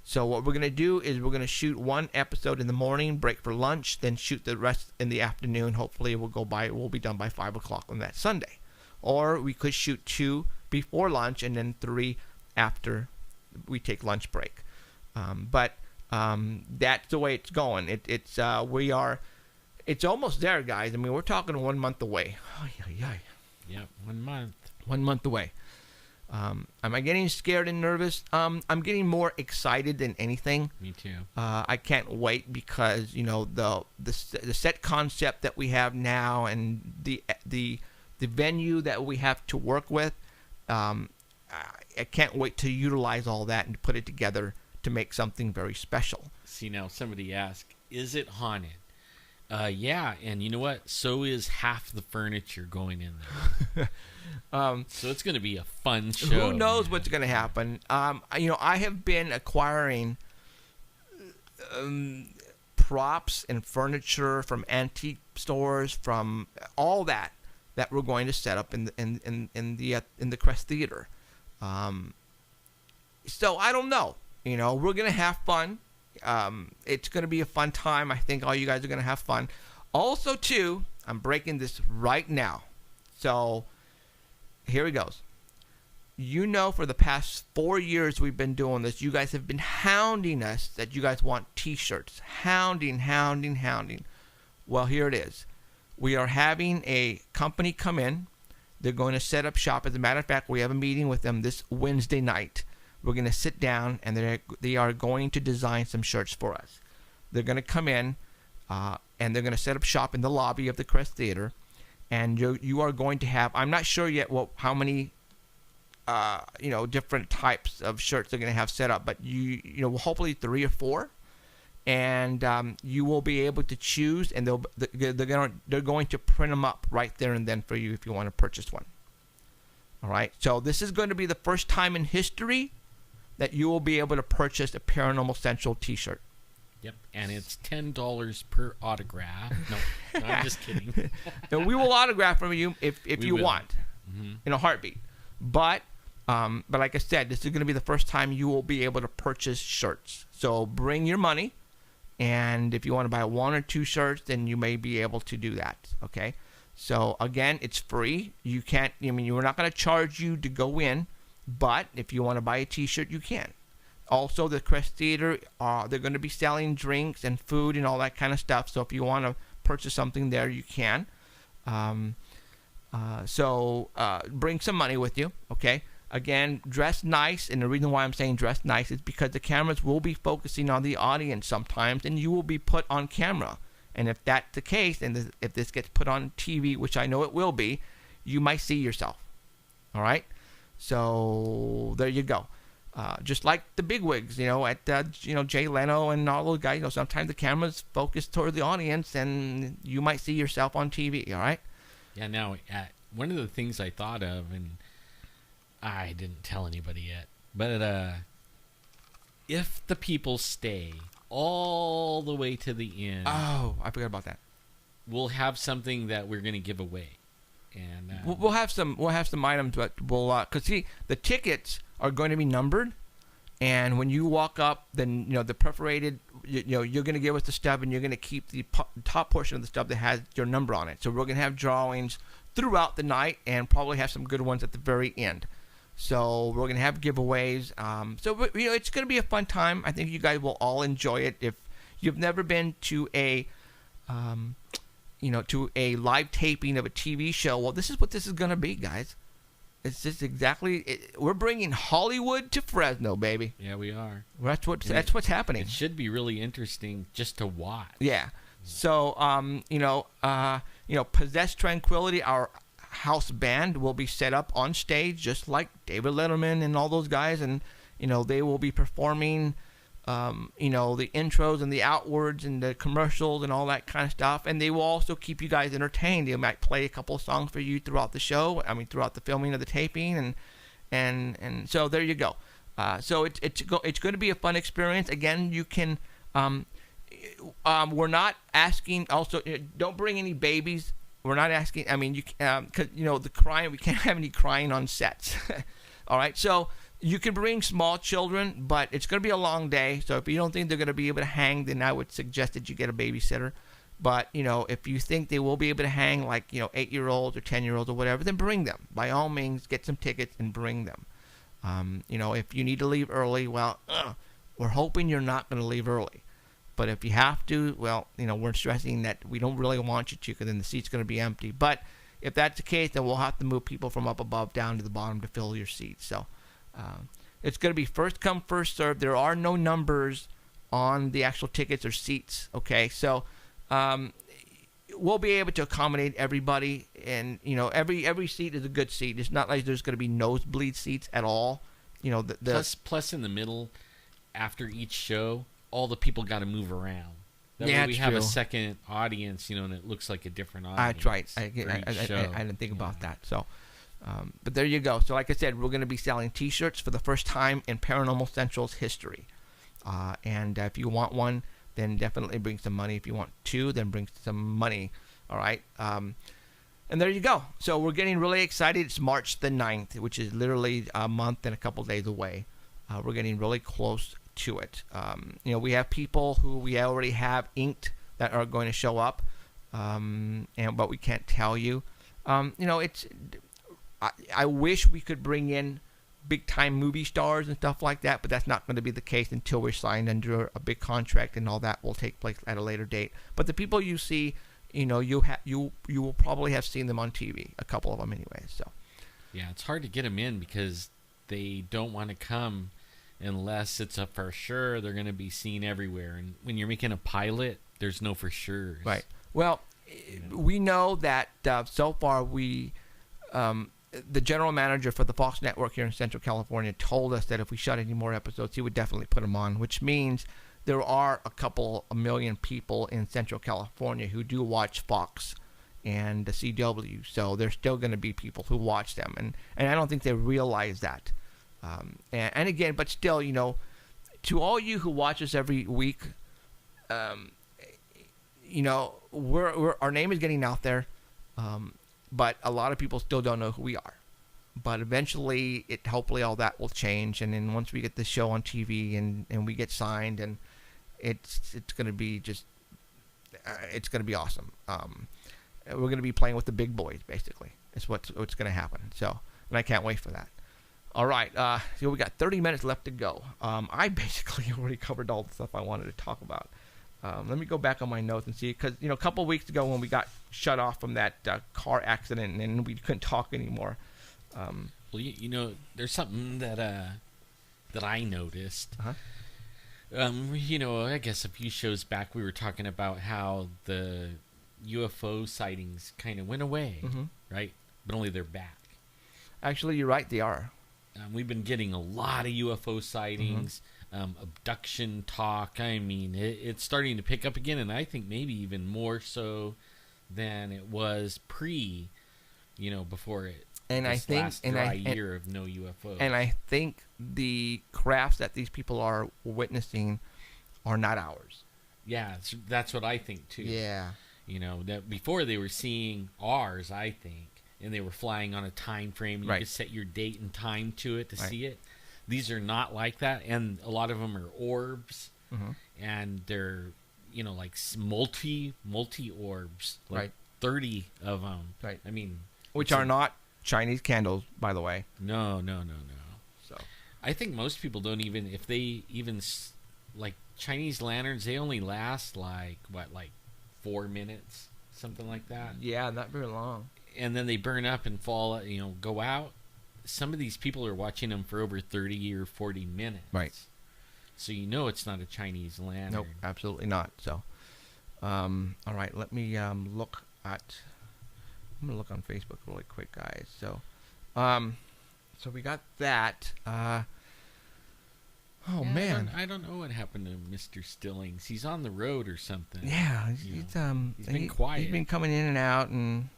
So what we're going to do is we're going to shoot one episode in the morning, break for lunch, then shoot the rest in the afternoon. Hopefully we'll be done by 5 o'clock on that Sunday. Or we could shoot 2 before lunch and then 3 after we take lunch break. But that's the way it's going. It's almost there, guys. I mean, we're talking 1 month away. Yeah, 1 month. 1 month away. Am I getting scared and nervous? I'm getting more excited than anything. Me too. I can't wait because the set concept that we have now and the venue that we have to work with. I can't wait to utilize all that and put it together to make something very special. See, now somebody asked, is it haunted? Yeah, and you know what? So is half the furniture going in there. So it's going to be a fun show. Who knows what's going to happen? I have been acquiring props and furniture from antique stores, from all that we're going to set up in the Crest Theater. So I don't know. We're going to have fun. It's going to be a fun time. I think all you guys are going to have fun. Also, too, I'm breaking this right now. So here it goes. For the past 4 years we've been doing this, you guys have been hounding us that you guys want T-shirts. Hounding. Well, here it is. We are having a company come in. They're going to set up shop. As a matter of fact, we have a meeting with them this Wednesday night. We're going to sit down, and they are going to design some shirts for us. They're going to come in, and they're going to set up shop in the lobby of the Crest Theater. And you are going to have, I'm not sure yet how many, different types of shirts they're going to have set up, but hopefully 3 or 4. And you will be able to choose, and they're going to print them up right there and then for you if you want to purchase one. All right. So this is going to be the first time in history that you will be able to purchase a Paranormal Central T-shirt. Yep, and it's $10 per autograph. No, I'm just kidding. And we will autograph from you if you want, in a heartbeat. But like I said, this is going to be the first time you will be able to purchase shirts. So bring your money, and if you want to buy 1 or 2 shirts, then you may be able to do that. Okay. So again, it's free. You can't. I mean, we're not going to charge you to go in, but if you want to buy a T-shirt, you can. Also, the Crest Theater, they're going to be selling drinks and food and all that kind of stuff. So if you want to purchase something there, you can. So bring some money with you, okay? Again, dress nice. And the reason why I'm saying dress nice is because the cameras will be focusing on the audience sometimes, and you will be put on camera. And if that's the case, and if this gets put on TV, which I know it will be, you might see yourself. All right? So there you go. Just like the bigwigs, at Jay Leno and all those guys, sometimes the camera's focused toward the audience, and you might see yourself on TV. All right? Yeah. Now, one of the things I thought of, and I didn't tell anybody yet, but if the people stay all the way to the end, oh, I forgot about that. We'll have something that we're going to give away, and we'll have some items, but we'll because see, the tickets are going to be numbered, and when you walk up, then the perforated, you're going to give us the stub, and you're going to keep the top portion of the stub that has your number on it. So we're going to have drawings throughout the night, and probably have some good ones at the very end. So we're going to have giveaways. So it's going to be a fun time. I think you guys will all enjoy it. If you've never been to a to a live taping of a TV show, well, this is what this is going to be, guys. It's just exactly. We're bringing Hollywood to Fresno, baby. Yeah, we are. That's what's happening. It should be really interesting just to watch. Yeah. So Possessed Tranquility, our house band, will be set up on stage just like David Letterman and all those guys, and they will be performing the intros and the outwards and the commercials and all that kind of stuff. And they will also keep you guys entertained. They might play a couple of songs for you throughout the show. Throughout the filming of the taping, and so there you go. So it's going to be a fun experience. Again, you can. We're not asking. Also, don't bring any babies. We're not asking. You because the crying. We can't have any crying on sets. All right, so. You can bring small children, but it's going to be a long day. So if you don't think they're going to be able to hang, then I would suggest that you get a babysitter. But, if you think they will be able to hang, like, 8-year-olds or 10-year-olds or whatever, then bring them. By all means, get some tickets and bring them. If you need to leave early, well, we're hoping you're not going to leave early. But if you have to, well, we're stressing that we don't really want you to, because then the seat's going to be empty. But if that's the case, then we'll have to move people from up above down to the bottom to fill your seats. So. It's going to be first come, first served. There are no numbers on the actual tickets or seats. Okay, so we'll be able to accommodate everybody, and every seat is a good seat. It's not like there's going to be nosebleed seats at all. Plus in the middle, after each show, all the people got to move around. That way we have a second audience, and it looks like a different audience. That's right. I didn't think about that. So. But there you go. So like I said, we're going to be selling T-shirts for the first time in Paranormal Central's history. And if you want one, then definitely bring some money. If you want 2, then bring some money. All right. And there you go. So we're getting really excited. It's March the 9th, which is literally a month and a couple days away. We're getting really close to it. We have people who we already have inked that are going to show up, but we can't tell you. It's... I wish we could bring in big-time movie stars and stuff like that, but that's not going to be the case until we're signed under a big contract, and all that will take place at a later date. But the people you see, you will probably have seen them on TV, a couple of them anyway. So, yeah, it's hard to get them in because they don't want to come unless it's a for sure they're going to be seen everywhere. And when you're making a pilot, there's no for sure. Right. Well, we know that so far the general manager for the Fox network here in Central California told us that if we shot any more episodes, he would definitely put them on, which means there are a million people in Central California who do watch Fox and the CW. So there's still going to be people who watch them. And I don't think they realize that. And again, but still, to all you who watch us every week, we're our name is getting out there, but a lot of people still don't know who we are. But eventually, hopefully all that will change, and then once we get this show on TV and we get signed, and it's going to be just it's going to be awesome. We're going to be playing with the big boys, basically. It's what's going to happen. So, and I can't wait for that. All right, so we got 30 minutes left to go. I basically already covered all the stuff I wanted to talk about. Let me go back on my notes and see, because a couple of weeks ago when we got shut off from that car accident and we couldn't talk anymore. Well, there's something that I noticed. Uh-huh. I guess a few shows back we were talking about how the UFO sightings kind of went away, right? But only they're back. Actually, you're right, they are. We've been getting a lot of UFO sightings, abduction talk. I mean, it's starting to pick up again, and I think maybe even more so than it was before it. And I think, last dry year of no UFOs. And I think the crafts that these people are witnessing are not ours. Yeah, that's what I think too. Yeah. That before they were seeing ours, I think, and they were flying on a time frame. You could set your date and time to it to see it. These are not like that, and a lot of them are orbs, and they're like multi orbs, like 30 of them. Right. I mean, which are not Chinese candles, by the way. No. So I think most people don't even, if they even like Chinese lanterns, they only last like 4 minutes, something like that. Yeah, not very long. And then they burn up and fall, go out. Some of these people are watching them for over 30 or 40 minutes. Right. So it's not a Chinese lantern. Nope, absolutely not. So, all right, let me look at. I'm gonna look on Facebook really quick, guys. So, so we got that. Man, I don't know what happened to Mr. Stillings. He's on the road or something. Yeah, he's been quiet. He's been coming in and out, and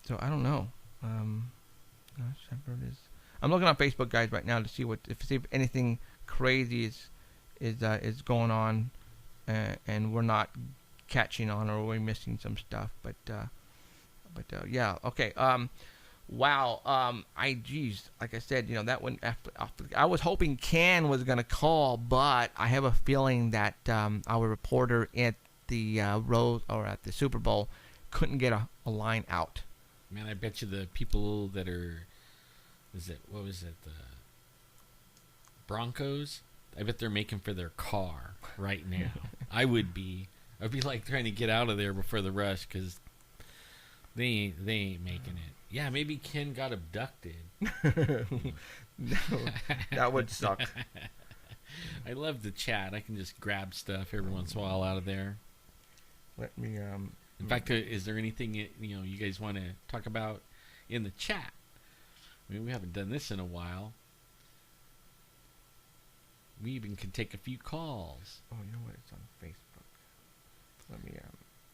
so I don't know. I'm looking on Facebook, guys, right now to see if anything crazy is going on, and we're not catching on, or we're missing some stuff. But yeah, okay. Wow. Like I said, that one after I was hoping Ken was gonna call, but I have a feeling that our reporter at the at the Super Bowl couldn't get a line out. Man, I bet you the people that are, what was it, the Broncos? I bet they're making for their car right now. I'd be like trying to get out of there before the rush, because they ain't making it. Yeah, maybe Ken got abducted. No, that would suck. I love the chat. I can just grab stuff every once in a while out of there. Let me In fact, is there anything you guys want to talk about in the chat? I mean, we haven't done this in a while. We even can take a few calls. Oh, you know what? It's on Facebook. Let me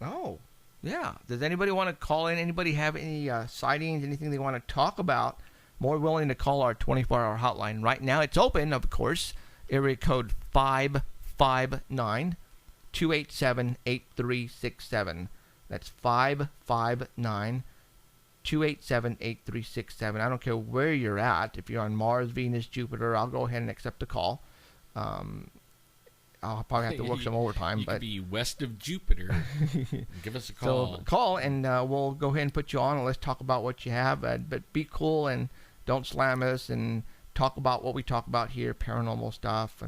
Oh, yeah. Does anybody want to call in? Anybody have any sightings? Anything they want to talk about? More willing to call our 24-hour hotline right now. It's open, of course. Area code 559-287-8367. That's 559-287-8367. I don't care where you're at. If you're on Mars, Venus, Jupiter, I'll go ahead and accept the call. I'll probably have to work some overtime. You but could be west of Jupiter. Give us a call. So call, and we'll go ahead and put you on, and let's talk about what you have. But be cool, and don't slam us, and talk about what we talk about here, paranormal stuff.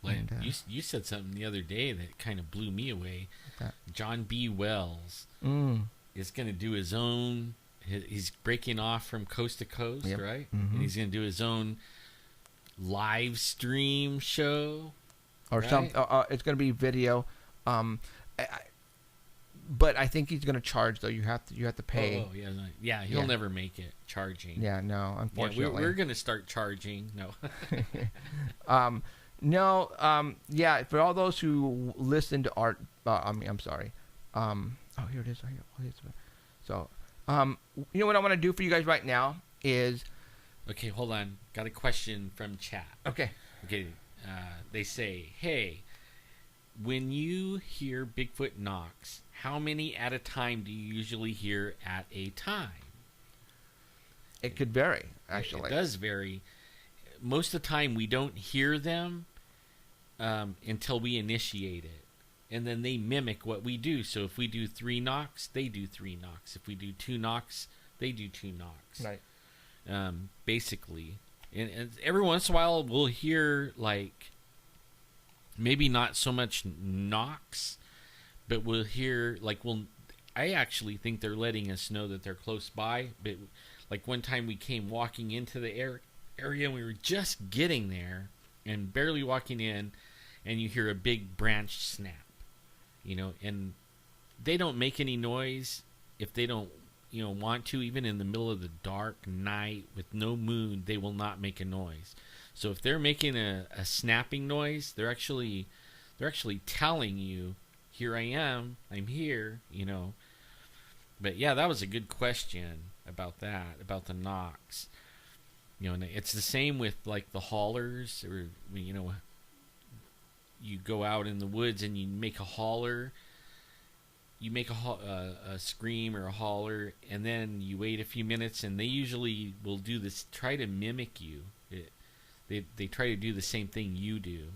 You said something the other day that kind of blew me away. John B. Wells is going to do his own. He's breaking off from coast to coast, right? Mm-hmm. And he's going to do his own live stream show, or right? It's going to be video. But I think he's going to charge, though. You have to pay. Oh yeah. He'll never make it charging. Yeah, no, unfortunately. We're going to start charging. No. Yeah, for all those who listen to our, I'm sorry. Oh, here it is. So, you know what I want to do for you guys right now is, Okay, hold on. Got a question from chat. Okay. Okay, they say, hey, when you hear Bigfoot knocks, how many at a time do you usually hear at a time? It could vary, actually. It does vary. Most of the time, we don't hear them until we initiate it. And then they mimic what we do. So if we do 3 knocks, they do 3 knocks. If we do 2 knocks, they do 2 knocks. Right. Basically. And every once in a while, we'll hear, like, maybe not so much knocks, but we'll hear, like, I actually think they're letting us know that they're close by. But, like, one time we came walking into the area, and we were just getting there and barely walking in, and you hear a big branch snap. You know, and they don't make any noise if they don't, want to. Even in the middle of the dark night with no moon, they will not make a noise. So if they're making a snapping noise, they're actually telling you, here I am, I'm here, But yeah, that was a good question about that, about the knocks. And it's the same with, like, the haulers, or, you go out in the woods and you make a holler, you make a scream or a holler, and then you wait a few minutes, and they usually will do this, try to mimic you. They try to do the same thing you do.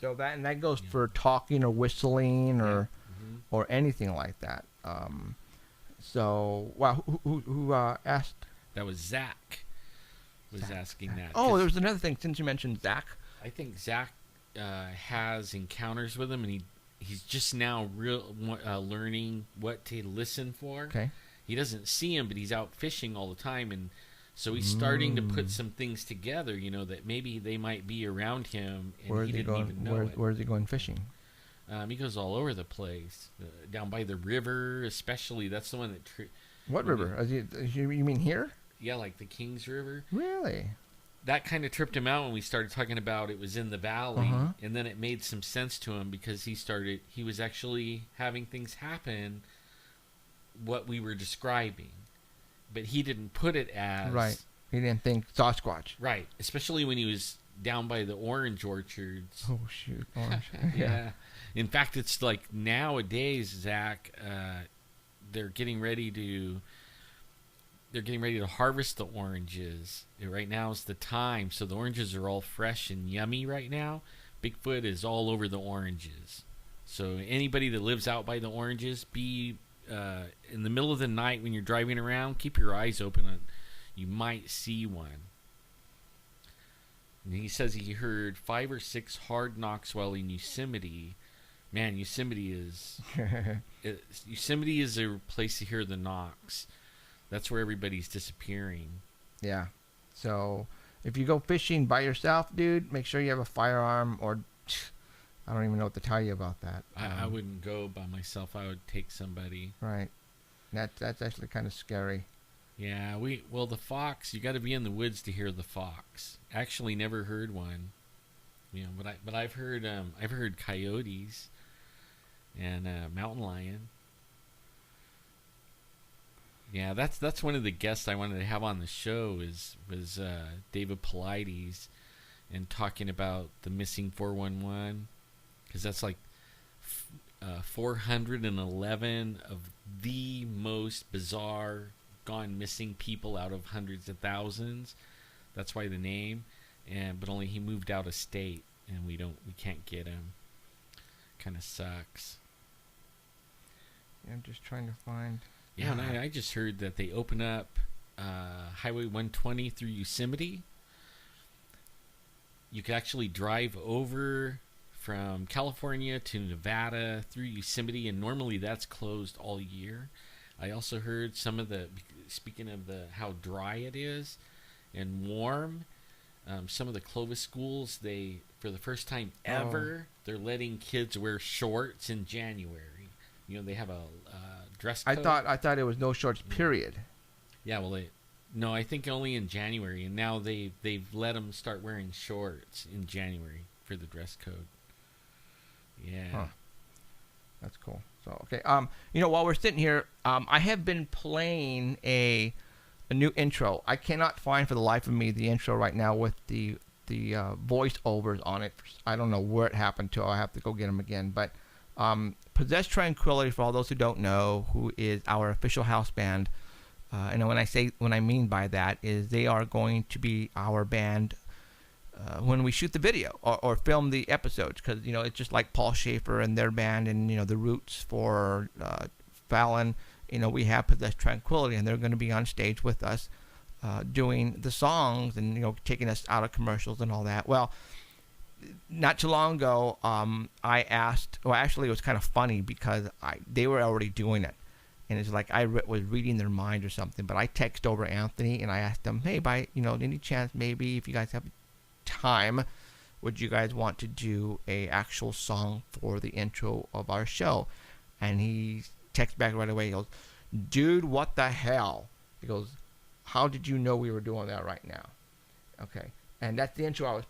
So that goes for talking or whistling or Mm-hmm. or anything like that. So wow, who asked? That was Zach was asking that. Oh, there was another thing since you mentioned Zach. I think Zach has encounters with him, and he's just now learning what to listen for. Okay. He doesn't see him, but he's out fishing all the time, and so he's starting to put some things together, that maybe they might be around him, and he didn't even know it. Where is he going fishing? He goes all over the place, down by the river, especially. That's the one that. What river? You mean here? Yeah, like the Kings River. Really? That kind of tripped him out when we started talking about it was in the valley, and then it made some sense to him because he was actually having things happen, what we were describing, but he didn't put it as right. He didn't think Sasquatch. Right, especially when he was down by the orange orchards. Oh shoot, orange. Yeah. In fact, it's like nowadays, Zach, they're getting ready to harvest the oranges. Right now is the time, so the oranges are all fresh and yummy right now. Bigfoot is all over the oranges. So anybody that lives out by the oranges, be in the middle of the night when you're driving around, keep your eyes open. You might see one. And he says he heard 5 or 6 hard knocks while in Yosemite. Man, Yosemite is a place to hear the knocks. That's where everybody's disappearing. Yeah. So if you go fishing by yourself, dude, make sure you have a firearm, or I don't even know what to tell you about that. I wouldn't go by myself. I would take somebody. Right. That's actually kind of scary. Yeah, the fox, you got to be in the woods to hear the fox. Actually never heard one. But I've heard coyotes and mountain lion. Yeah, that's one of the guests I wanted to have on the show was David Paulides, and talking about the missing 411, because that's like 411 of the most bizarre gone missing people out of hundreds of thousands. That's why the name, but only he moved out of state, and we can't get him. Kind of sucks. Yeah, I'm just trying to find. Yeah, and I just heard that they open up Highway 120 through Yosemite. You could actually drive over from California to Nevada through Yosemite, and normally that's closed all year. I also heard speaking of how dry it is and warm, some of the Clovis schools, for the first time ever, they're letting kids wear shorts in January. They have a dress code. I thought it was no shorts, period. Yeah, well, I think only in January, and now they've let them start wearing shorts in January for the dress code. Yeah. Huh. That's cool. So, okay. While we're sitting here, I have been playing a a new intro. I cannot find for the life of me the intro right now with the voiceovers on it. I don't know where it happened to. I have to go get them again. But Possessed Tranquility, for all those who don't know, who is our official house band, and when I mean by that is they are going to be our band when we shoot the video or film the episodes, because it's just like Paul Schaefer and their band, and the Roots for Fallon. We have Possessed Tranquility, and they're going to be on stage with us doing the songs and taking us out of commercials and all that. Well, not too long ago, I asked. Well, actually, it was kind of funny because they were already doing it, and it's like I was reading their mind or something. But I texted over Anthony and I asked him, "Hey, by any chance, maybe if you guys have time, would you guys want to do a actual song for the intro of our show?" And he texted back right away. He goes, "Dude, what the hell?" He goes, "How did you know we were doing that right now?" Okay. And that's the intro I was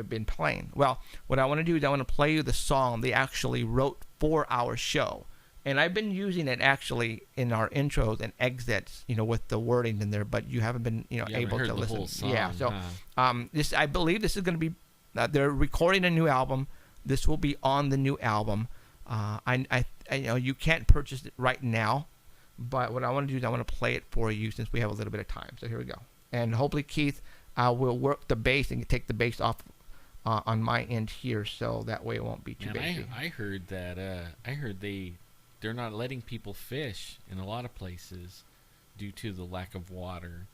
been playing. Well, what I want to do is I want to play you the song they actually wrote for our show. And I've been using it actually in our intros and exits, with the wording in there, but you haven't been, able to listen. Song, yeah. So, I believe this is going to be. They're recording a new album. This will be on the new album. I you can't purchase it right now, but what I want to do is I want to play it for you since we have a little bit of time. So here we go. And hopefully Keith will work the bass and take the bass off on my end here, so that way it won't be too bassy. I heard that. I heard they're not letting people fish in a lot of places due to the lack of water.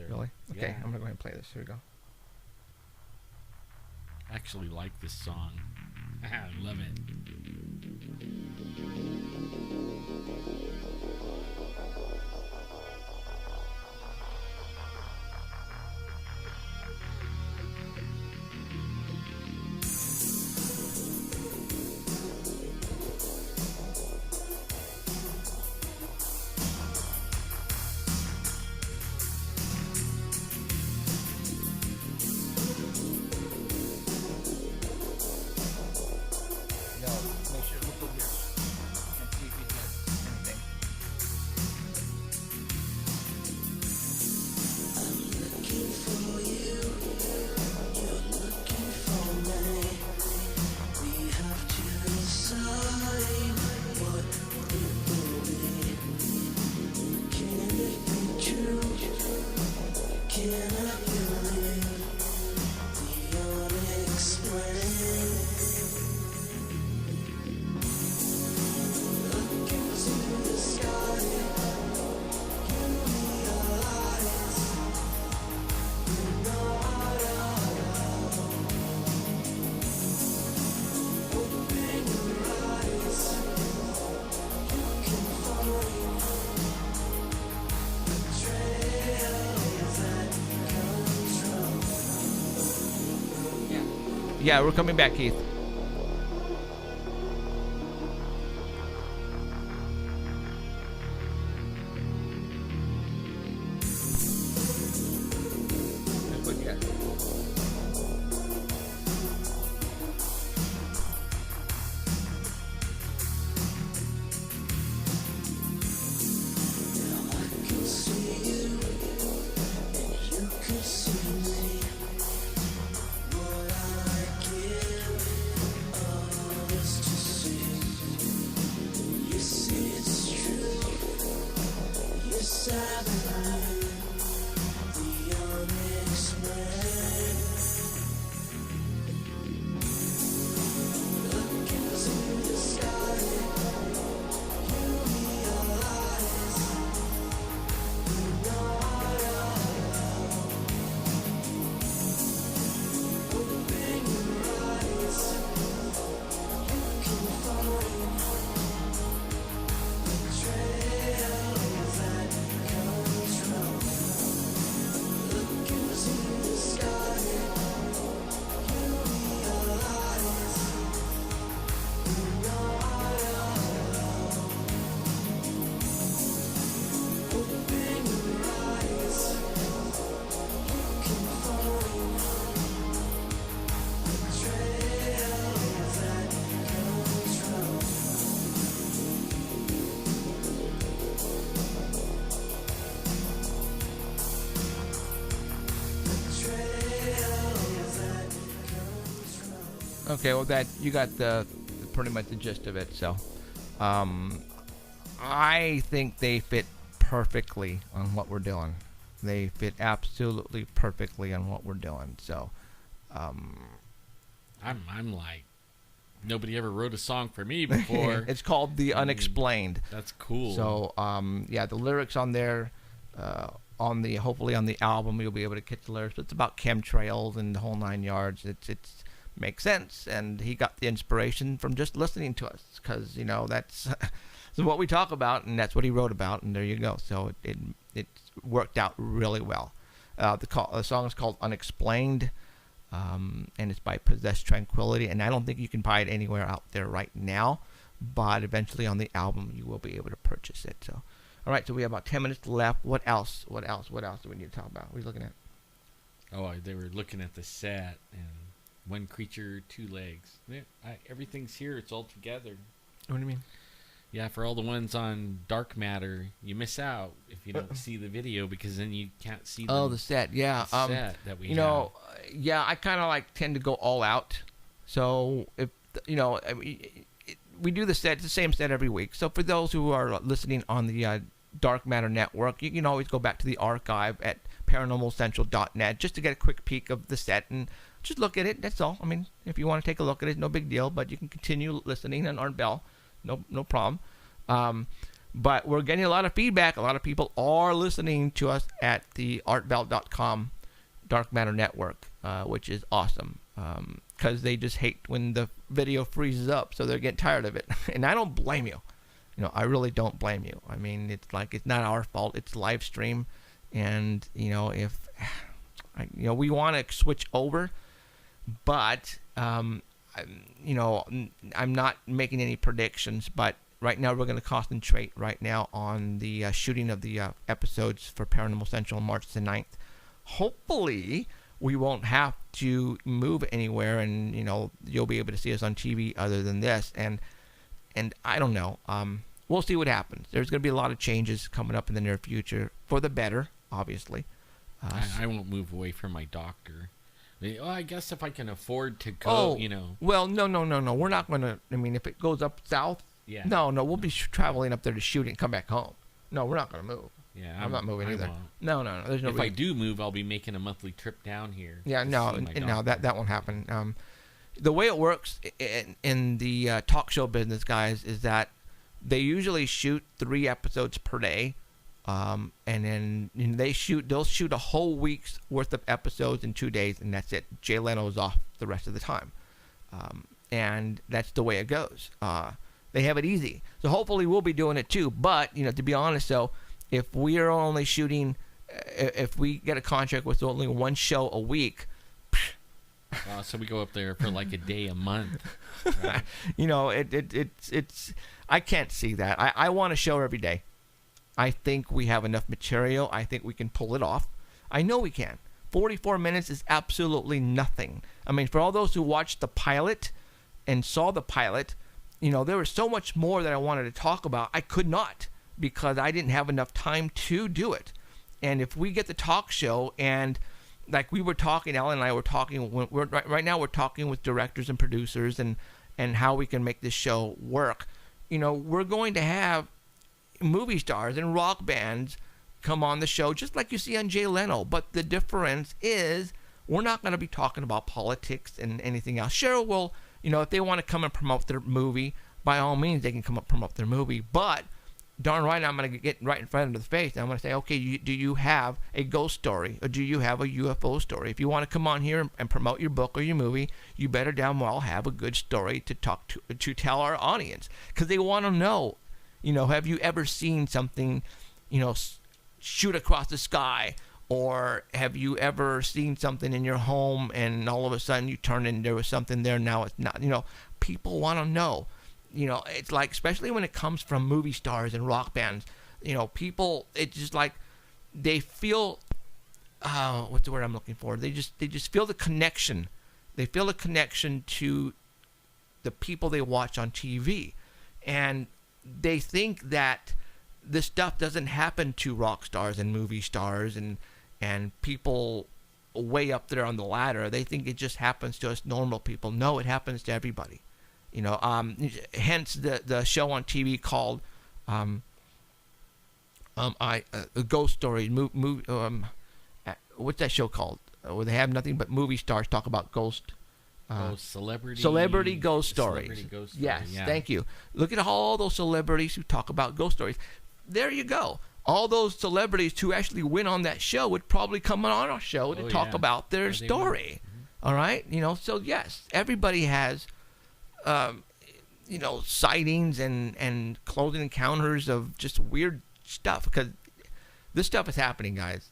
Really? Okay, yeah. I'm gonna go ahead and play this. Here we go. I actually like this song. I love it. Yeah, we're coming back, Keith. Okay, well, that you got pretty much the gist of it. So, I think they fit perfectly on what we're doing. They fit absolutely perfectly on what we're doing. So, I'm like, nobody ever wrote a song for me before. It's called The Unexplained. That's cool. So, yeah, the lyrics on there, hopefully on the album, you'll be able to catch the lyrics. It's about chemtrails and the whole 9 yards. It's makes sense, and he got the inspiration from just listening to us, because that's what we talk about, and that's what he wrote about, and there you go. So it worked out really well. The song is called Unexplained, and it's by Possessed Tranquility, and I don't think you can buy it anywhere out there right now, but eventually on the album you will be able to purchase it. So, all right, so we have about 10 minutes left. What else do we need to talk about? What are you looking at? Oh, they were looking at the set, and one creature, 2 legs. Everything's here. It's all together. What do you mean? Yeah, for all the ones on Dark Matter, you miss out if you don't see the video, because then you can't see the set. Yeah, the set that we have. Yeah, I kind of tend to go all out. So if we do the set, it's the same set every week. So for those who are listening on the Dark Matter Network, you can always go back to the archive at paranormalcentral.net just to get a quick peek of the set and just look at it. That's all. I mean, if you want to take a look at it, no big deal. But you can continue listening on Art Bell. No problem. But we're getting a lot of feedback. A lot of people are listening to us at the artbell.com Dark Matter Network, which is awesome. Because they just hate when the video freezes up, so they're getting tired of it. And I don't blame you. I really don't blame you. I mean, it's not our fault. It's live stream, and if we want to switch over, but I'm not making any predictions. But right now we're going to concentrate right now on the shooting of the episodes for Paranormal Central on March the 9th. Hopefully we won't have to move anywhere, and you'll be able to see us on TV other than this. And I don't know. We'll see what happens. There's going to be a lot of changes coming up in the near future for the better, obviously. I won't move away from my doctor. I guess if I can afford to go, Well, no. We're not going to. I mean, if it goes up south, yeah. No, we'll be traveling up there to shoot it and come back home. No, we're not going to move. Yeah, I'm not moving either. No. There's no. If I do move, I'll be making a monthly trip down here. Yeah, no, that won't happen. The way it works in the talk show business, guys, is that they usually shoot 3 episodes per day, and then they'll shoot a whole week's worth of episodes in 2 days, and that's it. Jay Leno's off the rest of the time, and that's the way it goes. They have it easy, so hopefully we'll be doing it too. But to be honest, though, if we are only shooting, if we get a contract with only 1 show a week. So we go up there for like a day a month. Right? It's I can't see that. I want a show every day. I think we have enough material. I think we can pull it off. I know we can. 44 minutes is absolutely nothing. I mean, for all those who watched the pilot and saw the pilot, there was so much more that I wanted to talk about. I could not, because I didn't have enough time to do it. And if we get the talk show, and like we were talking, Alan and I were talking, right now we're talking with directors and producers and how we can make this show work. We're going to have movie stars and rock bands come on the show, just like you see on Jay Leno. But the difference is we're not going to be talking about politics and anything else. Sure, will, if they want to come and promote their movie, by all means, they can come up and promote their movie. But darn right, I'm going to get right in front of the face, and I'm going to say, okay, do you have a ghost story, or do you have a UFO story? If you want to come on here and promote your book or your movie, you better damn well have a good story to tell our audience, because they want to know, have you ever seen something, shoot across the sky, or have you ever seen something in your home and all of a sudden you turn and there was something there, now it's not. People want to know. It's like, especially when it comes from movie stars and rock bands, people, it's just like they feel, what's the word I'm looking for? They just feel the connection. They feel a connection to the people they watch on TV. And they think that this stuff doesn't happen to rock stars and movie stars and people way up there on the ladder. They think it just happens to us normal people. No, it happens to everybody. You know, hence the show on TV called Ghost Stories. What's that show called? Where they have nothing but movie stars talk about ghost. Celebrity ghost stories. Yes, yeah. Thank you. Look at all those celebrities who talk about ghost stories. There you go. All those celebrities who actually went on that show would probably come on our show to talk about their story. Mm-hmm. All right? You know, so yes, everybody has, you know, sightings and close encounters of just weird stuff, because this stuff is happening, guys.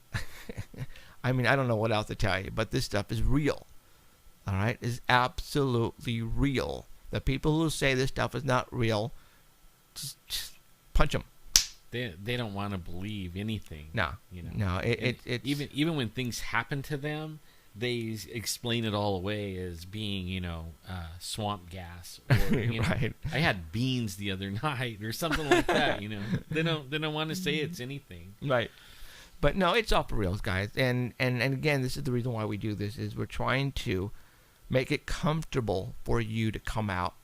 I mean, I don't know what else to tell you, but this stuff is real. All right? It's absolutely real. The people who say this stuff is not real, just punch them. They don't want to believe anything. No, you know. No, it's even when things happen to them, they explain it all away as being, you know, swamp gas. Or, you know, right. I had beans the other night or something like that. You know, they don't want to say it's anything. Right. But no, it's all for real, guys. And again, this is the reason why we do this, is we're trying to make it comfortable for you to come out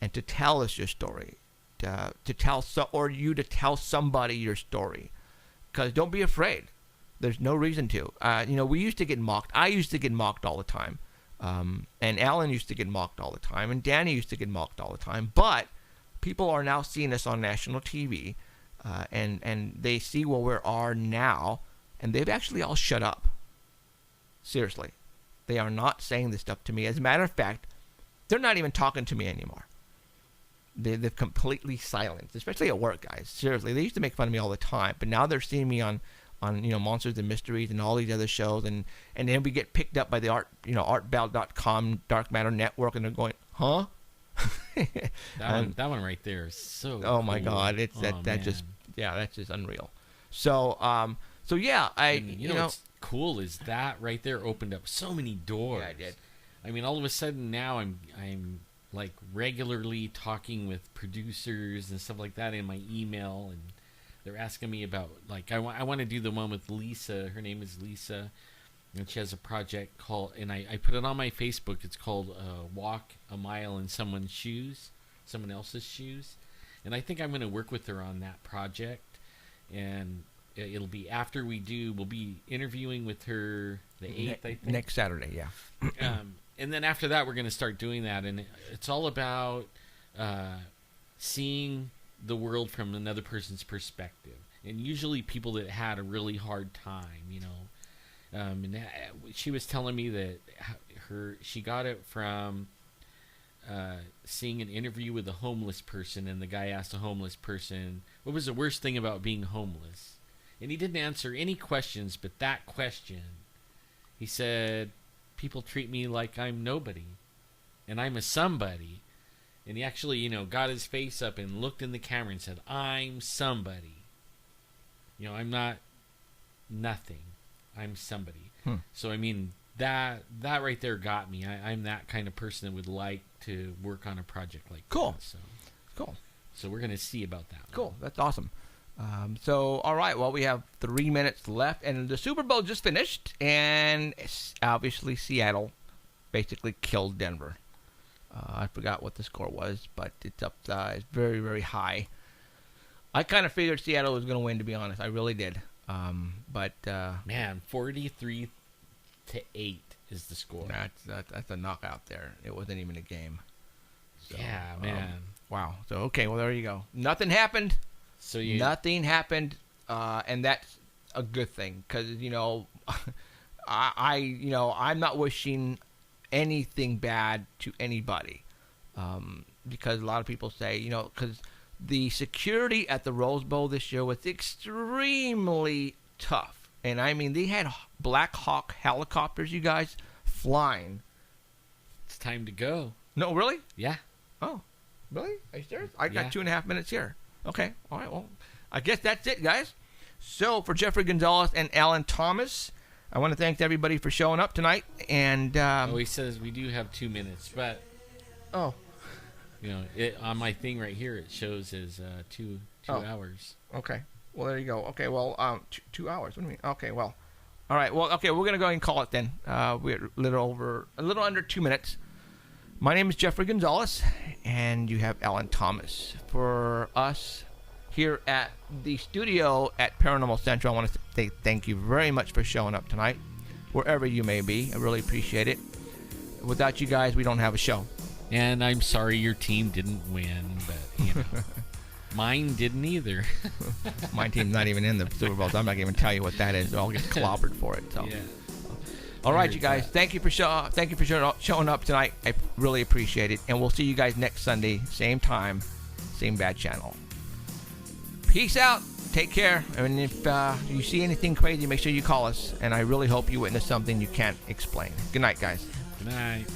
and to tell us your story, to tell you to tell somebody your story. Because don't be afraid. There's no reason to. You know, we used to get mocked. I used to get mocked all the time. And Alan used to get mocked all the time. And Danny used to get mocked all the time. But people are now seeing us on national TV. And they see where we are now. And they've actually all shut up. Seriously. They are not saying this stuff to me. As a matter of fact, they're not even talking to me anymore. They've completely silenced, especially at work, guys. Seriously, they used to make fun of me all the time, but now they're seeing me on you know, Monsters and Mysteries and all these other shows, and then we get picked up by the artbell.com Dark Matter Network, and they're going, huh? that one right there is so. Oh my God, it's that's just unreal. So yeah, you know what's cool is that right there opened up so many doors. Yeah, I did. I mean, all of a sudden now I'm like regularly talking with producers and stuff like that in my email, and they're asking me about, like, I want to do the one with Lisa. Her name is Lisa, and she has a project called, and I put it on my Facebook. It's called Walk a Mile in Someone Else's Shoes, and I think I'm going to work with her on that project, and it'll be after we'll be interviewing with her the 8th, I think. Next Saturday, yeah. And then after that, we're going to start doing that. And it's all about seeing the world from another person's perspective. And usually people that had a really hard time, you know. And she was telling me that she got it from seeing an interview with a homeless person. And the guy asked a homeless person, what was the worst thing about being homeless? And he didn't answer any questions but that question. He said, people treat me like I'm nobody, and I'm a somebody. And he actually, you know, got his face up and looked in the camera and said, I'm somebody. You know, I'm not nothing. I'm somebody. So, I mean, that right there got me. I'm that kind of person that would like to work on a project like that. So, cool. So we're going to see about that. Cool. That's awesome. So, all right, well, we have 3 minutes left, and the Super Bowl just finished, and obviously Seattle basically killed Denver. I forgot what the score was, but it's up. It's very, very high. I kind of figured Seattle was going to win, to be honest. I really did. But man, 43-8 is the score. That's a knockout there. It wasn't even a game. So, yeah, man. Wow. So, okay, well, there you go. Nothing happened. Nothing happened, and that's a good thing, because, you know, I'm not wishing anything bad to anybody, because a lot of people say, you know, because the security at the Rose Bowl this year was extremely tough, and I mean, they had Black Hawk helicopters, you guys, flying. It's time to go. No, really? Yeah. Oh, really? Are you serious? I got 2.5 minutes here. Okay, all right, well, I guess that's it, guys. So, for Jeffrey Gonzalez and Alan Thomas, I want to thank everybody for showing up tonight. And he says we do have 2 minutes, but you know, on my thing right here, it shows as two hours. Okay, well, there you go. Okay, well, 2 hours. What do you mean? Okay, well, All right. Well, okay. We're gonna go ahead and call it then. We're a little under 2 minutes. My name is Jeffrey Gonzalez, and you have Alan Thomas. For us here at the studio at Paranormal Central, I want to say thank you very much for showing up tonight, wherever you may be. I really appreciate it. Without you guys, we don't have a show. And I'm sorry your team didn't win, but you know, mine didn't either. My team's not even in the Super Bowl, so I'm not going to even tell you what that is. I'll get clobbered for it. So. Yeah. All right, you guys. Thank you for showing up tonight. I really appreciate it, and we'll see you guys next Sunday, same time, same bad channel. Peace out. Take care. And if you see anything crazy, make sure you call us. And I really hope you witness something you can't explain. Good night, guys. Good night.